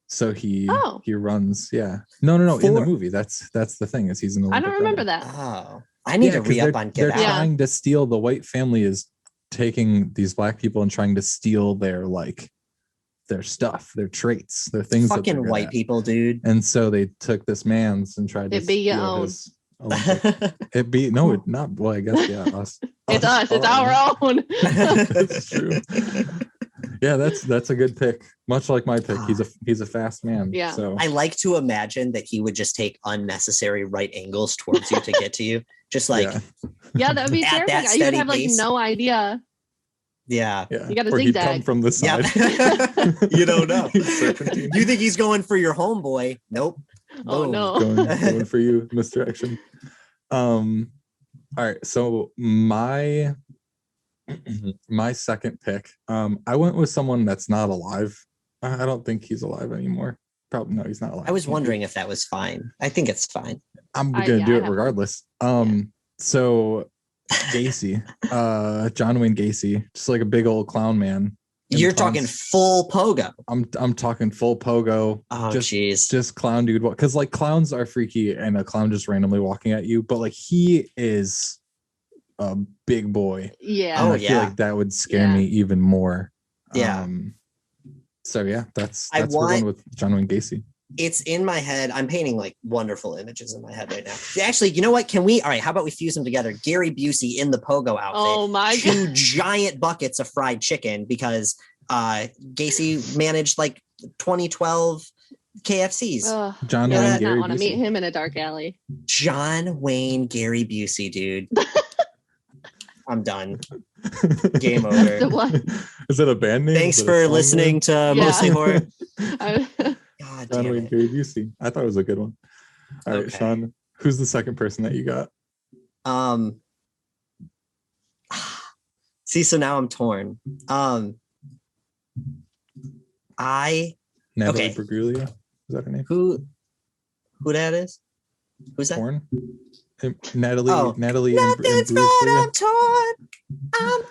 So he runs. Yeah. No. In the For- movie, that's the thing is he's an Olympic I don't remember runner. that. Oh, I need to 'cause re-up on they're Get Out. Yeah. trying to steal. The white family is taking these black people and trying to steal their stuff, their traits, their things. that they're Fucking good white at. people, dude. And so they took this man's and tried to It be your steal own. his Olympic. It be no, it not. Well, I guess yeah, us. It's us. It's our own. That's true. Yeah, that's a good pick. Much like my pick, he's a fast man. Yeah. So I like to imagine that he would just take unnecessary right angles towards you to get to you. Just like, yeah, Yeah, that would be At that terrifying. You would steady have like pace. no idea. yeah. yeah. You gotta Or he'd come zigzag. from the side. Yep. You don't know. He's serpentine. You think he's going for your homeboy? Nope. Oh Boom. no. going for you, misdirection. All right. So my second pick, I went with someone that's not alive. I don't think he's alive anymore. Probably no, he's not alive. I was wondering if that was fine. I think it's fine. I'm gonna do I it have- regardless. So Gacy, John Wayne Gacy, just like a big old clown man. And You're clowns- talking full pogo. I'm talking full pogo. Oh, just jeez. just clown dude. Because like clowns are freaky and a clown just randomly walking at you, but like he is a big boy. Yeah. And Oh, I feel yeah. like that would scare Yeah. me even more. Yeah. So yeah, that's I we're going want- with John Wayne Gacy. It's in my head. I'm painting like wonderful images in my head right now. Actually, you know what? All right, how about we fuse them together? Gary Busey in the pogo outfit. Oh my god. 2 giant buckets of fried chicken because Gacy managed like 2012 KFCs. Ugh, John yeah, I Wayne did not Gary want to meet Busey. him in a dark alley. John Wayne Gary Busey, dude. I'm done. Game That's over. the one. Is it a band name? Thanks Is it a for song listening to Yeah. Mostly Horror. I- God John damn Wayne it. Gary Busey. I thought it was a good one. All right, Okay. Sean, who's the second person that you got? See, so now I'm torn. Natalie Okay. Bruglia? Is that her name? Who that is? Who's that? Torn? Natalie Oh. Natalie Nothing's but Imbruglia? I'm torn.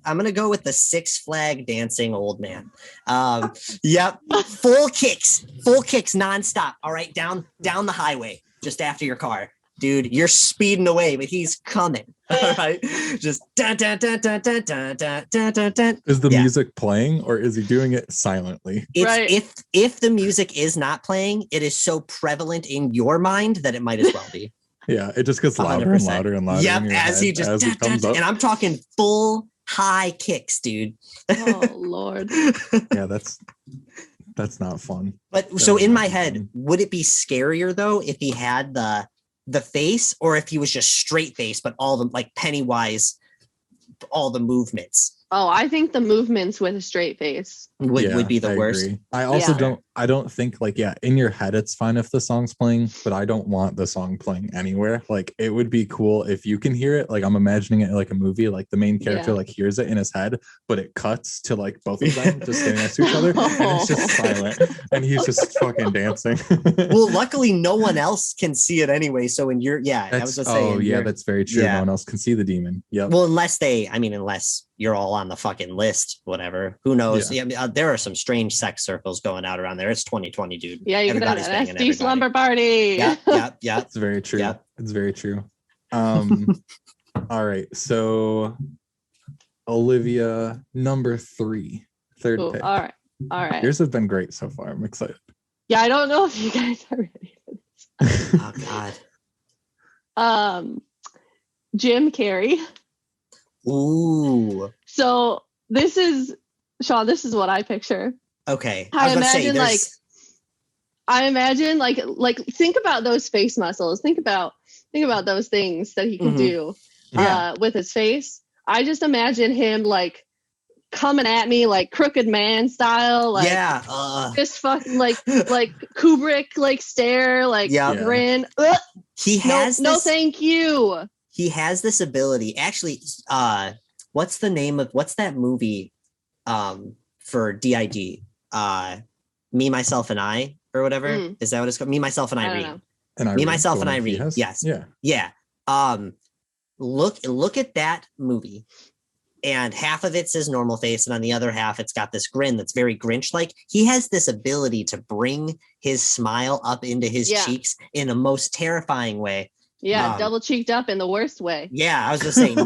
I'm gonna go with the Six Flag dancing old man. Yep, full kicks nonstop. All right, down the highway just after your car, dude. You're speeding away, but he's coming. All right, just dun dun dun dun dun dun dun dun dun dun. Is the Yeah. music playing or is he doing it silently? It's, Right. if the music is not playing, it is so prevalent in your mind that it might as well be. Yeah, it just gets louder and 100%. louder and louder. Yep, in your as he head just as it comes up. and I'm talking full high kicks, dude. oh Lord. Yeah, that's not fun. But so in my Fun. head, would it be scarier though if he had the face, or if he was just straight face, but all the like Pennywise, all the movements Oh, I think the movements with a straight face. would be the I worst. agree. I also Yeah. don't think like, yeah, in your head it's fine if the song's playing, but I don't want the song playing anywhere. Like it would be cool if you can hear it. Like I'm imagining it like a movie, like the main character Yeah. like hears it in his head, but it cuts to like both of them just standing next to each other and it's just silent and he's just fucking dancing. Well, luckily no one else can see it anyway. So in your I was just saying. That's very true. Yeah. No one else can see the demon. Yep. Well, unless you're all on the fucking list, whatever. Who knows? Yeah. Yeah, there are some strange sex circles going out around there. there. It's 2020, dude. Yeah, you could have Everybody's an banging SD everybody. slumber party. Yeah. It's very true. Yep. It's very true. All right. So Olivia, number 3, third Ooh, pick. all right. Yours have been great so far. I'm excited. Yeah, I don't know if you guys are ready for this. Oh God. Jim Carrey. Ooh. So this is Sean. This is what I picture. Okay. I was about to say, imagine I imagine like think about those face muscles. Think about those things that he can do Yeah. with his face. I just imagine him like coming at me like Crooked Man style, like just fucking like Kubrick like stare, like grin. Ugh, he has no, thank you. He has this ability. Actually, what's that movie for DID? Me, Myself, and I, or whatever. Is that what it's called? Me, Myself, and I read. Me, Myself, and I read. Yes. Yeah. Look at that movie. And half of it's his normal face, and on the other half, it's got this grin that's very Grinch-like. He has this ability to bring his smile up into his cheeks in a most terrifying way. Yeah, double cheeked up in the worst way. Yeah, I was just saying.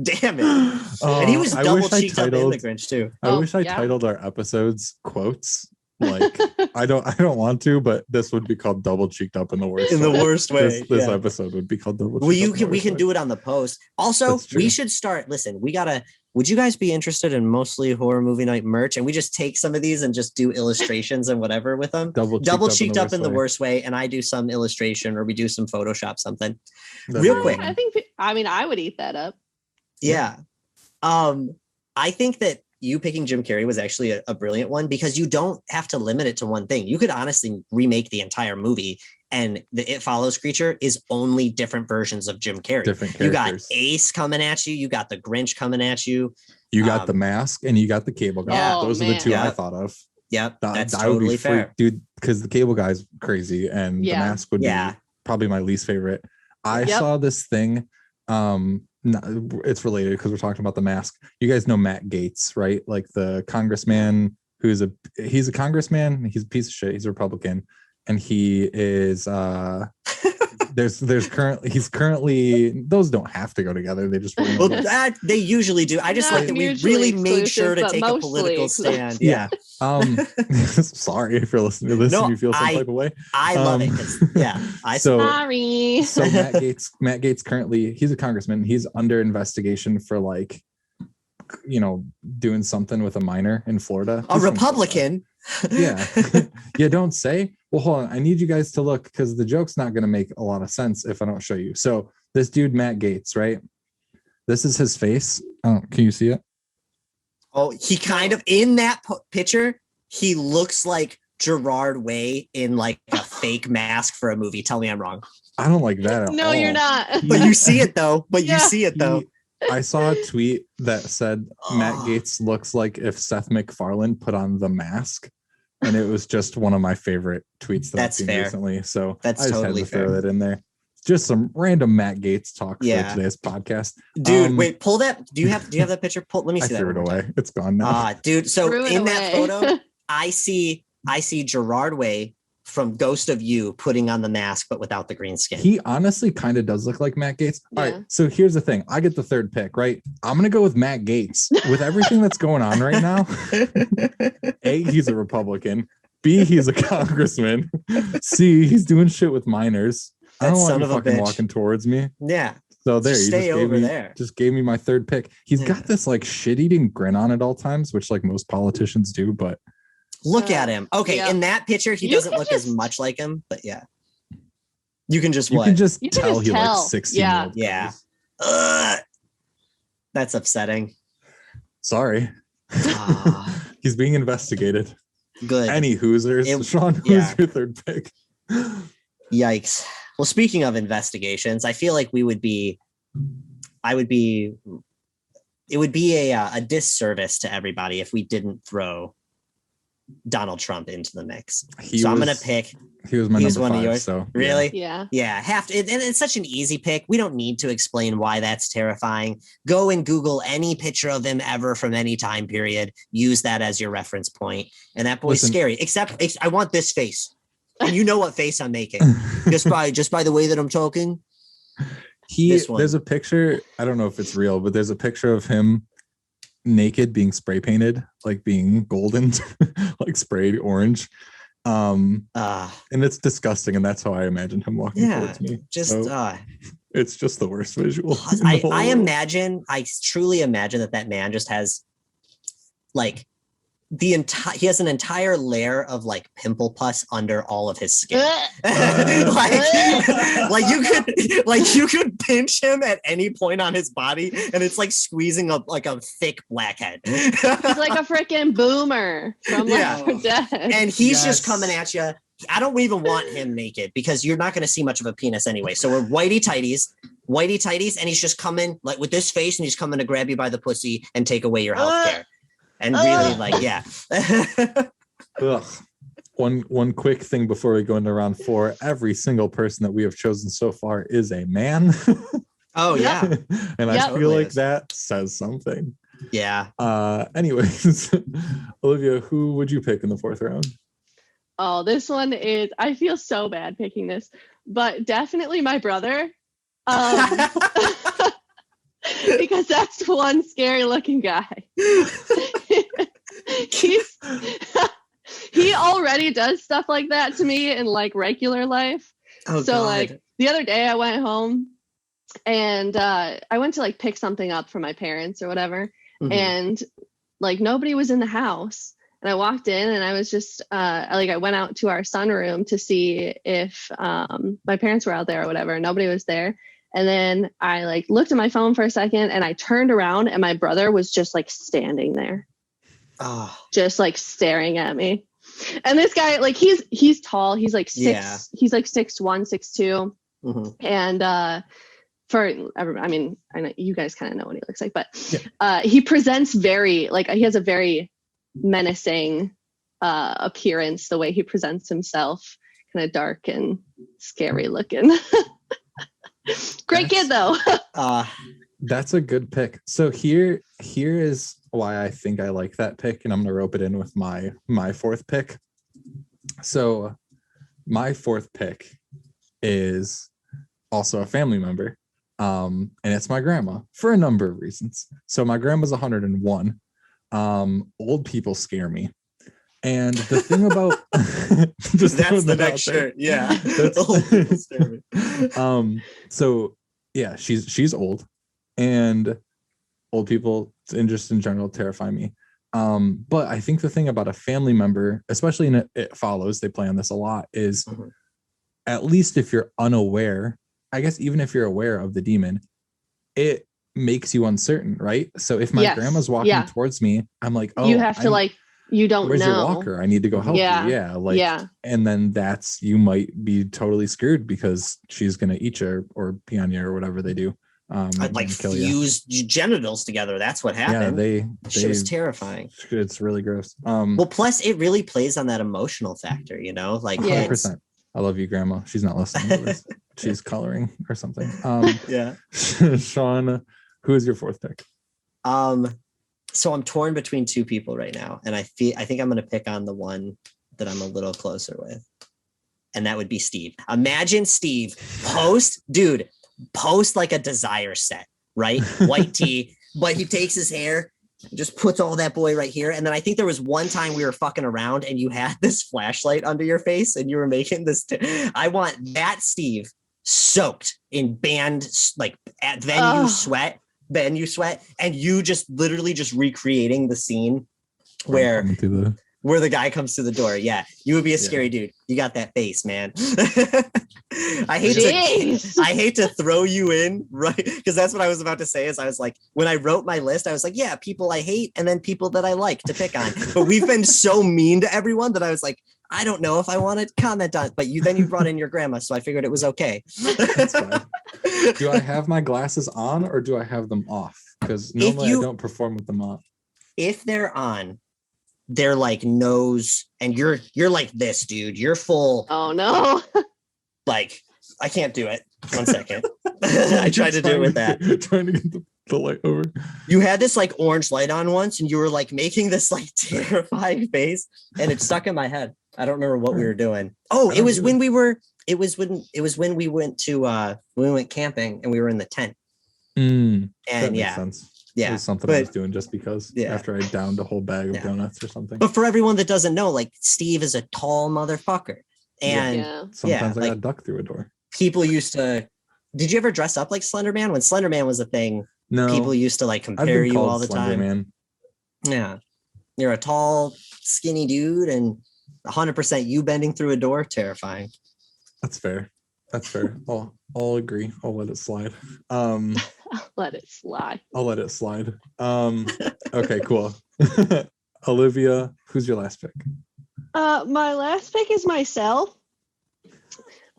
Damn it! And he was double cheeked up in the Grinch too. I wish I titled our episodes quotes. Like I don't want to, but this would be called double cheeked up in the worst. In the worst way. This episode would be called double. Well, we can do it on the post. Also, we should start. Listen, would you guys be interested in mostly horror movie night merch? And we just take some of these and just do illustrations and whatever with them. Double cheeked up in the worst way. And I do some illustration, or we do some Photoshop something. Real quick. I would eat that up. Yeah. I think that you picking Jim Carrey was actually a brilliant one, because you don't have to limit it to one thing. You could honestly remake the entire movie, and the It Follows creature is only different versions of Jim Carrey. Different characters. You got Ace coming at you. You got the Grinch coming at you. You got the Mask, and you got the Cable Guy. Those are the two I thought of. Yep, that's totally fair, dude. Because the Cable Guy's crazy, and the Mask would be probably my least favorite. I saw this thing. It's related because we're talking about the Mask. You guys know Matt Gaetz, right? Like the congressman he's a congressman. He's a piece of shit. He's a Republican, and he is he's currently, those don't have to go together. They just they usually do. I just like that we really made sure to take a political stand. Yeah. Sorry if you're listening to this and you feel some type of way. I love it. Sorry. So Matt Gaetz currently, he's a congressman. He's under investigation for doing something with a minor in Florida. A Republican. Yeah. You don't say. Well, hold on. I need you guys to look, because the joke's not going to make a lot of sense if I don't show you. So this dude, Matt Gaetz, right? This is his face. Oh, can you see it? Oh, he kind of, in that picture, he looks like Gerard Way in like a fake mask for a movie. Tell me I'm wrong. I don't like that at all. No, you're not. But you see it though. I saw a tweet that said Matt Gaetz looks like if Seth MacFarlane put on The Mask, and it was just one of my favorite tweets that I've seen recently. So that's I just totally had to throw that in there. Just some random Matt Gaetz talk for today's podcast. Dude, wait, pull that. Do you have that picture? Let me see that. I threw it away. It's gone now. Dude. So in that photo, I see Gerard Way from Ghost of You putting on the mask, but without the green skin. He honestly kind of does look like Matt Gaetz. All right. So here's the thing. I get the third pick, right? I'm going to go with Matt Gaetz with everything that's going on right now. A, he's a Republican. B, he's a congressman. C, he's doing shit with minors. I don't want you fucking walking towards me. Yeah. So there, just gave me my third pick. He's got this like shit-eating grin on at all times, which like most politicians do, but look at him. Okay, in that picture, he doesn't look as much like him, but yeah. You can just tell he like 16. Yeah. That's upsetting. Sorry. He's being investigated. Good. Any Hoosers. Sean, who's your third pick? Yikes. Well, speaking of investigations, I feel like it would be a disservice to everybody if we didn't throw Donald Trump into the mix. I'm going to pick He was my He number was one 5, of yours. so Really? Yeah. Yeah, have to. And it's such an easy pick. We don't need to explain why that's terrifying. Go and Google any picture of him ever from any time period. Use that as your reference point. And that boy's scary. Except I want this face. And you know what face I'm making just by the way that I'm talking. There's a picture. I don't know if it's real, but there's a picture of him naked being spray painted, like being golden, like sprayed orange. And it's disgusting, and that's how I imagine him walking towards me. It's just the worst visual. I truly imagine that man just has like he has an entire layer of like pimple pus under all of his skin. like you could pinch him at any point on his body and it's like squeezing up like a thick blackhead. He's like a freaking boomer from Left 4 Dead. And he's just coming at you. I don't even want him naked because you're not going to see much of a penis anyway. So we're whitey tighties, and he's just coming like with this face and he's coming to grab you by the pussy and take away your health care. And really Ugh. One quick thing before we go into round 4. Every single person that we have chosen so far is a man. Oh yeah. And I feel like that says something. Yeah. Anyways, Olivia, who would you pick in the 4th round? Oh, this one is, I feel so bad picking this, but definitely my brother. Because that's one scary looking guy. He already does stuff like that to me in like regular life. Oh, so God. Like the other day I went home and I went to like pick something up for my parents or whatever. Mm-hmm. And like nobody was in the house. And I walked in and I was just I went out to our sunroom to see if my parents were out there or whatever. And nobody was there. And then I like looked at my phone for a second and I turned around and my brother was just like standing there. Oh. Just like staring at me. And this guy, like he's tall. He's like 6'1", 6'2". Mm-hmm. And I mean, I know you guys kind of know what he looks like, but he presents very like he has a very menacing appearance, the way he presents himself, kind of dark and scary looking. Great kid though. That's a good pick. So here is why I think I like that pick, and I'm gonna rope it in with my 4th pick. So my 4th pick is also a family member, and it's my grandma for a number of reasons. So my grandma's 101. Old people scare me. And the thing about that's the next shirt. Yeah. So yeah, she's old, and old people in general terrify me. But I think the thing about a family member, especially in It Follows, they play on this a lot, is at least if you're unaware, I guess even if you're aware of the demon, it makes you uncertain, right? So if my grandma's walking towards me, I'm like, oh, you have to you don't where's know. Your walker? I need to go help you. And then you might be totally screwed because she's gonna eat you or pee on you or whatever they do. I'd like fuse genitals together. That's what happened. Yeah, it was terrifying. It's really gross. Well, plus it really plays on that emotional factor, like 100%. I love you, Grandma. She's not listening to this. She's coloring or something. Sean, who is your 4th pick? So I'm torn between 2 people right now, and I think I'm going to pick on the one that I'm a little closer with, and that would be Steve. Imagine Steve post like a Desire set, right? White tee, but he takes his hair, just puts all that boy right here, and then I think there was one time we were fucking around, and you had this flashlight under your face, and you were making this. I want that Steve soaked in band like at venue sweat. Then you sweat, and you just literally just recreating the scene where the guy comes to the door. Yeah, you would be a scary dude. You got that face, man. I hate to throw you in, right? Because that's what I was about to say. Is I was like, when I wrote my list, I was like, yeah, people I hate, and then people that I like to pick on. But we've been so mean to everyone that I was like, I don't know if I want to comment on it, but you brought in your grandma, so I figured it was okay. That's fine. Do I have my glasses on or do I have them off? Because normally I don't perform with them off. If they're on, their like nose, and you're like this, dude. You're full. Oh no. Like, I can't do it. 1 second. I tried to do it with that. Trying to get the light over. You had this like orange light on once, and you were like making this like terrifying face, and it stuck in my head. I don't remember what we were doing. Oh, it was when we went to we went camping and we were in the tent. And that makes sense. Yeah. It was something I was doing just because after I downed a whole bag of donuts or something. But for everyone that doesn't know, like Steve is a tall motherfucker. And sometimes I got ducked through a door. People used to. Did you ever dress up like Slender Man? When Slender Man was a thing, no. People used to like compare you all the Slender time. Man. Yeah. You're a tall, skinny dude, and 100% you bending through a door, terrifying. That's fair. I'll agree. I'll let it slide. I'll let it slide. I'll let it slide. Okay, cool. Olivia, who's your last pick? My last pick is myself.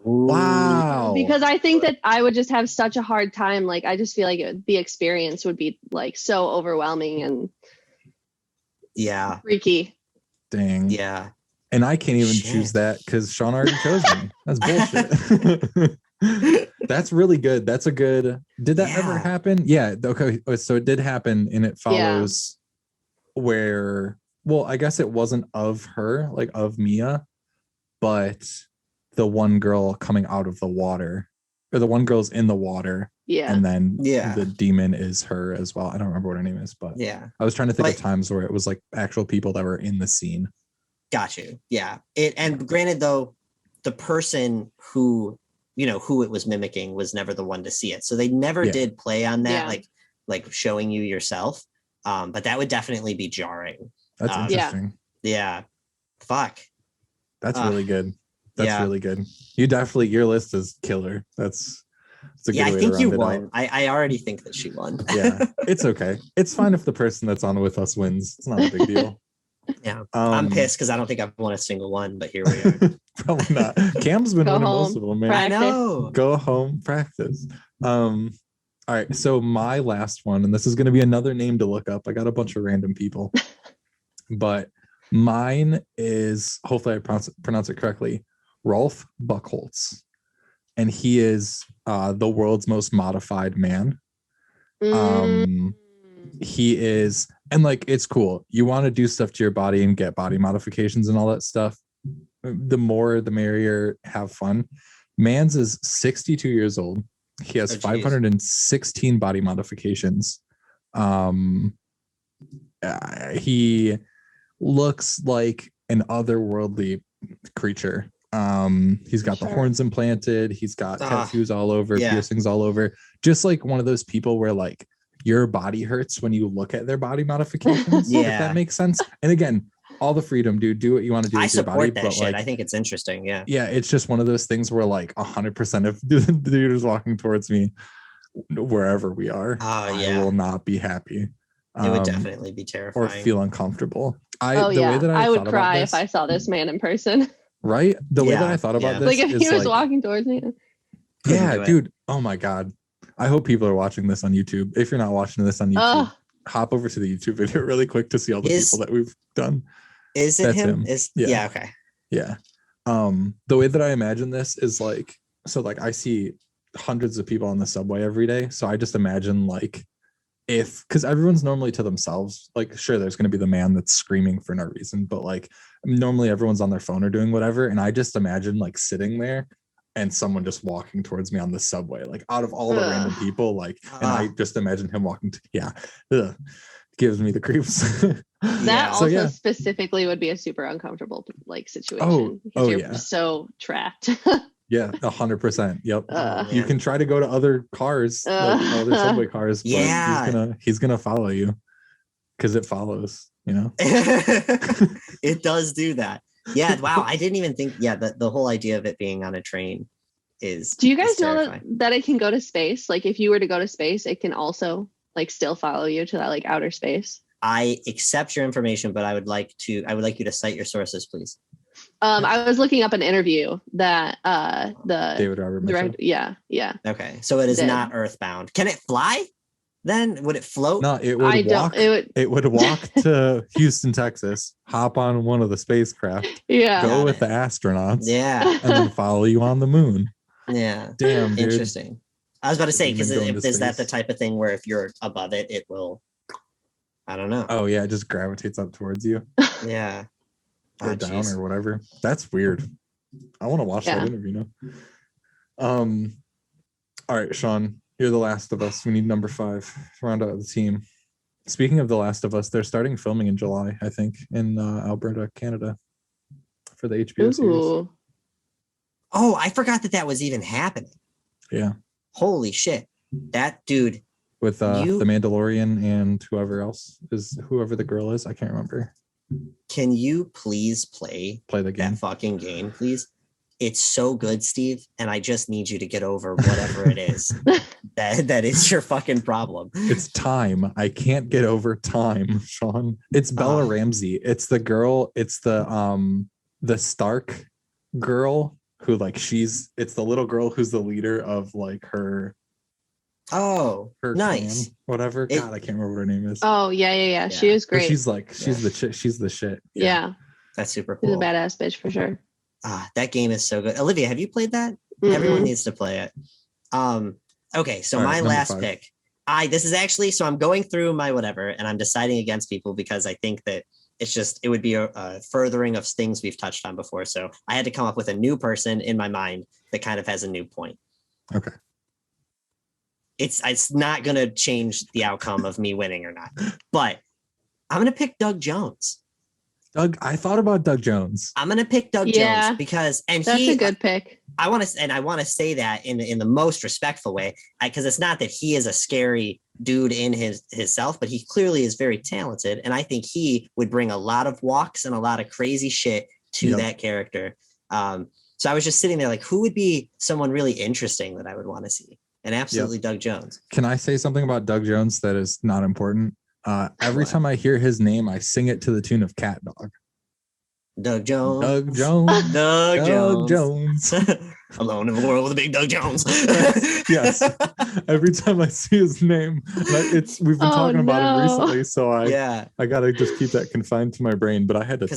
Wow. Because I think that I would just have such a hard time. Like, I just feel like the experience would be like so overwhelming and freaky. Dang. Yeah. And I can't even choose that because Sean already chose me. That's bullshit. That's really good. That's a good. Did that ever happen? Yeah. Okay. So it did happen, and it follows where. Well, I guess it wasn't of her, like of Mia, but the one girl coming out of the water, or the one girl's in the water. Yeah. And then the demon is her as well. I don't remember what her name is, but I was trying to think of times where it was like actual people that were in the scene. Got you. Yeah. And granted, though, the person who it was mimicking was never the one to see it. So they never did play on that, like showing you yourself. But that would definitely be jarring. That's interesting. Yeah. Fuck. That's really good. That's really good. Your list is killer. That's a good way I think to you round won. it out. I already think that she won. Yeah. It's okay. It's fine if the person that's on with us wins. It's not a big deal. Yeah. I'm pissed because I don't think I've won a single one, but here we are. Probably not. Cam's been winning most of them, man. I know. Go home, practice. All right. So my last one, and this is going to be another name to look up. I got a bunch of random people, but mine is, hopefully I pronounce it correctly, Rolf Buchholz. And he is the world's most modified man. He is, and like, it's cool. You want to do stuff to your body and get body modifications and all that stuff. The more, the merrier, have fun. Man's is 62 years old. He has 516 body modifications. He looks like an otherworldly creature. He's got the horns implanted. He's got tattoos all over, piercings all over. Just like one of those people where like your body hurts when you look at their body modifications. If that makes sense. And again, all the freedom, dude. Do what you want to do with your body. I support that shit. Like, I think it's interesting. Yeah. Yeah, it's just one of those things where like 100% of the dude is walking towards me, wherever we are. I will not be happy. It would definitely be terrifying. Or feel uncomfortable. I would cry if I saw this man in person. Right? The way that I thought about this, like if he was walking towards me. Yeah, dude. Oh my God. I hope people are watching this on YouTube. If you're not watching this on YouTube, hop over to the YouTube video really quick to see all the people that we've done. Is it him? Yeah. Okay. Yeah. The way that I imagine this is like, so like I see hundreds of people on the subway every day. So I just imagine like because everyone's normally to themselves, like sure, there's going to be the man that's screaming for no reason, but like normally everyone's on their phone or doing whatever. And I just imagine like sitting there and someone just walking towards me on the subway, like out of all the random people, like, and I just imagine him walking gives me the creeps. That specifically would be a super uncomfortable like situation. You're so trapped. Yeah, 100%. Yep. You can try to go to other cars, like other subway cars, but he's gonna follow you because it follows, you know. It does do that. Yeah. Wow. I didn't even think. Yeah. The whole idea of it being on a train is. Do you guys know that it can go to space? Like if you were to go to space, it can also like still follow you to that like outer space. I accept your information, but I would like you to cite your sources, please. I was looking up an interview that the David Robert Mitchell. Yeah. Okay, so it is not Earthbound. Can it fly? Then would it float? No, it would walk. It would walk to Houston, Texas, hop on one of the spacecraft, go with the astronauts, and then follow you on the moon. Yeah. Damn, dude. Interesting. I was about to say, because is that the type of thing where if you're above it, it will, I don't know. Oh yeah, it just gravitates up towards you. Yeah. Or down or whatever. That's weird. I want to watch that interview now. All right, Sean, you're the Last of Us. We need number 5 to round out the team. Speaking of The Last of Us, they're starting filming in July, I think, in Alberta, Canada, for the HBO series. Oh, I forgot that was even happening. Yeah. Holy shit. That dude. With the Mandalorian and whoever the girl is. I can't remember. Can you please play the game? That fucking game, please? It's so good, Steve, and I just need you to get over whatever it is that is your fucking problem. It's time. I can't get over time, Sean. It's Bella Ramsey. It's the girl. It's the Stark girl who it's the little girl who's the leader of her. Oh, her nice. clan, whatever. God, I can't remember what her name is. Oh yeah. She was great. But she's the shit. Yeah. That's super cool. She's a badass bitch for sure. That game is so good. Olivia, have you played that? Mm-hmm. Everyone needs to play it. Okay, so my last pick. This is actually, so I'm going through my whatever, and I'm deciding against people because I think that it would be a furthering of things we've touched on before. So I had to come up with a new person in my mind that kind of has a new point. Okay. It's not going to change the outcome of me winning or not, but I'm going to pick Doug Jones. I thought about Doug Jones. I'm going to pick Doug Jones because, that's a good pick. I want to say that in the most respectful way, because it's not that he is a scary dude in his self, but he clearly is very talented. And I think he would bring a lot of walks and a lot of crazy shit to that character. So I was just sitting there like, who would be someone really interesting that I would want to see? And absolutely Doug Jones. Can I say something about Doug Jones that is not important? Every time I hear his name, I sing it to the tune of Cat Dog. Doug Jones. Doug Jones. Doug Jones. Alone in the world with a big Doug Jones. Yes. Every time I see his name, we've been talking about him recently, so I gotta just keep that confined to my brain. But I had to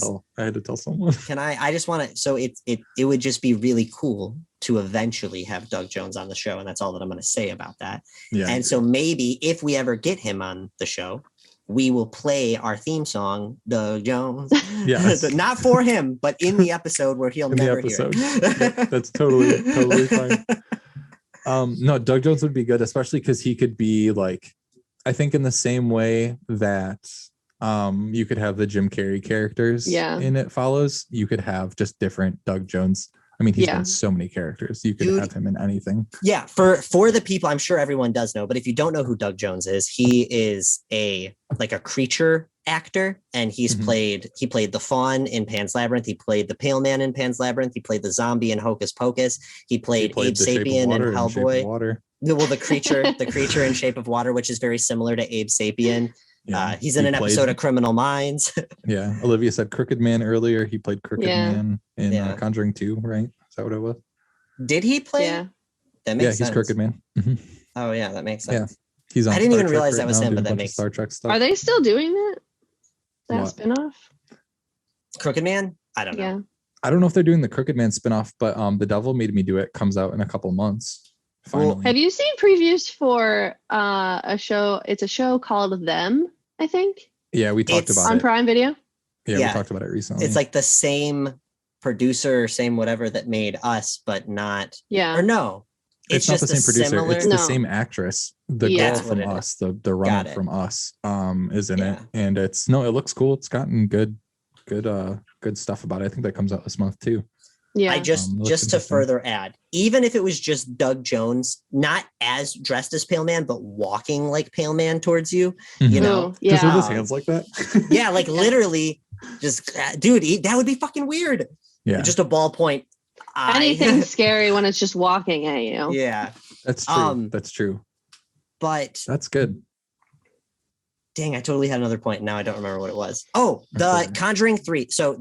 tell someone. I just want to. So it would just be really cool to eventually have Doug Jones on the show, and that's all that I'm going to say about that. Yeah. And so maybe if we ever get him on the show, we will play our theme song, Doug Jones. Yes. Not for him, but in the episode where he'll never hear it. Yep, that's totally fine. No, Doug Jones would be good, especially because he could be I think in the same way that you could have the Jim Carrey characters in It Follows, you could have just different Doug Jones. I mean, he's done so many characters. You could have him in anything. Yeah, for the people, I'm sure everyone does know, but if you don't know who Doug Jones is, he is a creature actor, and he played the Fawn in Pan's Labyrinth. He played the Pale Man in Pan's Labyrinth. He played the zombie in Hocus Pocus. He played Abe Sapien in Hellboy. Well, the creature in Shape of Water, which is very similar to Abe Sapien. Yeah, he's in an episode of Criminal Minds. Yeah, Olivia said Crooked Man earlier. He played Crooked Man in Conjuring 2, right? Is that what it was? Did he play? Yeah, that makes sense. He's Crooked Man. Mm-hmm. Oh yeah, that makes sense. Yeah, he's on. I didn't even realize that was him, but that makes Star Trek stuff. Are they still doing that spinoff? Crooked Man? I don't know. Yeah. I don't know if they're doing the Crooked Man spinoff, but The Devil Made Me Do It comes out in a couple months. Finally. Have you seen previews for a show? It's a show called Them, I think. Yeah, we talked about it on Prime Video. Yeah, we talked about it recently. It's like the same producer, same whatever that made Us, but not. Yeah. Or no, it's not the same producer. It's the same actress. The girl from Us, the runner from Us, is in it, and it looks cool. It's gotten good stuff about it. I think that comes out this month too. Yeah. I just to further add, even if it was just Doug Jones, not as dressed as Pale Man, but walking like Pale Man towards you, you know, just with his hands like that. Yeah, like literally, just dude, that would be fucking weird. Yeah, just a ballpoint. Anything scary when it's just walking at you. Yeah, that's true. That's true. But that's good. Dang, I totally had another point. Now I don't remember what it was. Oh, the Conjuring 3. So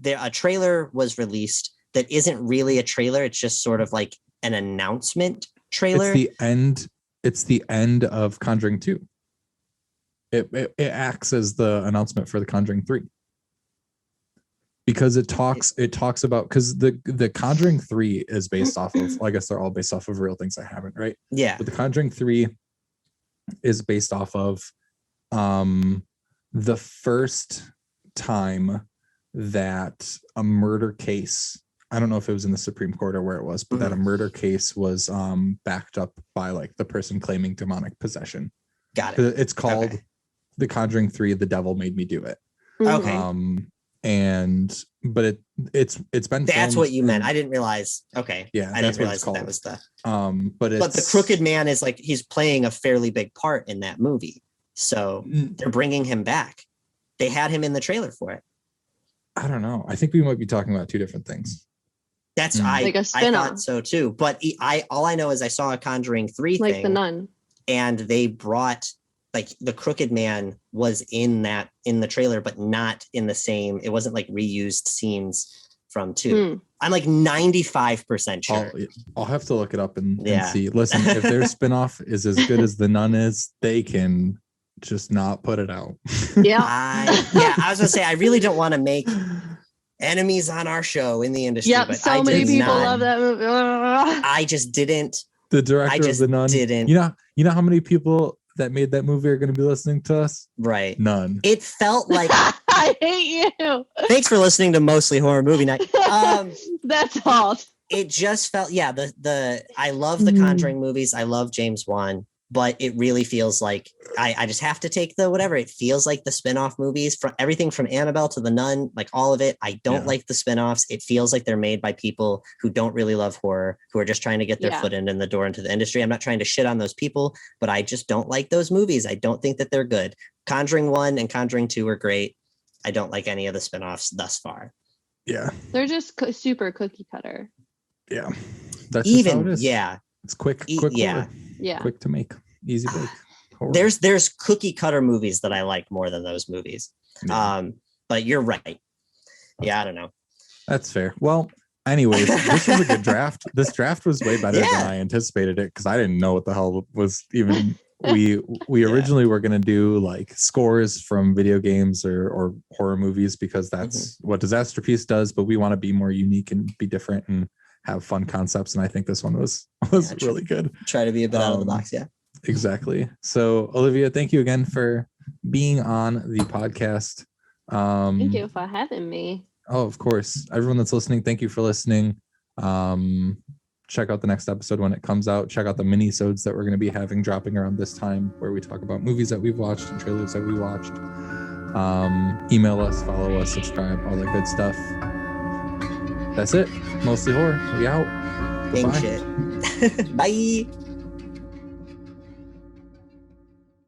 a trailer was released. That isn't really a trailer. It's just sort of like an announcement trailer. It's the end It's the end of Conjuring 2. It acts as the announcement for the Conjuring 3. Because it talks about, because the Conjuring 3 is based off of, well, I guess they're all based off of real things that happened, right? Yeah. But the Conjuring 3 is based off of the first time that a murder case, I don't know if it was in the Supreme Court or where it was, but that a murder case was backed up by like the person claiming demonic possession. Got it. It's called The Conjuring 3, The Devil Made Me Do It. Okay. But it's been, that's what you meant. I didn't realize. Okay. Yeah, I didn't realize that was the but the Crooked Man is like, he's playing a fairly big part in that movie, so they're bringing him back. They had him in the trailer for it. I don't know, I think we might be talking about two different things. That's like I thought so too, but all I know is I saw a Conjuring 3 like thing, the Nun, and they brought, like, the Crooked Man was in the trailer, but not in the same, it wasn't like reused scenes from 2. I'm like 95% sure. I'll have to look it up and see. Listen, if their spinoff is as good as the Nun is, they can just not put it out. Yeah. I was gonna say, I really don't want to make enemies on our show in the industry. Yeah, but so many people love that movie. I just didn't. The director of the Nun didn't. You know how many people that made that movie are going to be listening to us? Right. None. It felt like I hate you. Thanks for listening to Mostly Horror Movie Night. That's all. It just felt, I love the Conjuring movies. I love James Wan, but it really feels like I just have to take the whatever. It feels like the spin-off movies, from everything from Annabelle to the Nun, like all of it. I don't like the spin-offs. It feels like they're made by people who don't really love horror, who are just trying to get their foot in the door into the industry. I'm not trying to shit on those people, but I just don't like those movies. I don't think that they're good. Conjuring 1 and Conjuring 2 are great. I don't like any of the spin-offs thus far. Yeah. They're just super cookie cutter. Yeah. That's even, how it is. Yeah. It's quick. Yeah. Quick to make. Easy bake. There's cookie cutter movies that I like more than those movies. Yeah. But you're right. Yeah, I don't know. That's fair. Well, anyways, this was a good draft. This draft was way better than I anticipated it, because I didn't know what the hell was even. We originally were gonna do like scores from video games or horror movies, because that's what Disasterpeace does, but we want to be more unique and be different and have fun concepts. And I think this one was really good. Try to be a bit out of the box. Yeah. Exactly. So Olivia, thank you again for being on the podcast. Thank you for having me. Oh, of course. Everyone that's listening, thank you for listening. Check out the next episode when it comes out. Check out the mini-sodes that we're going to be having dropping around this time, where we talk about movies that we've watched and trailers that we watched. Email us, follow us, subscribe, all that good stuff. That's it. Mostly Horror. We out. Gang shit. Bye.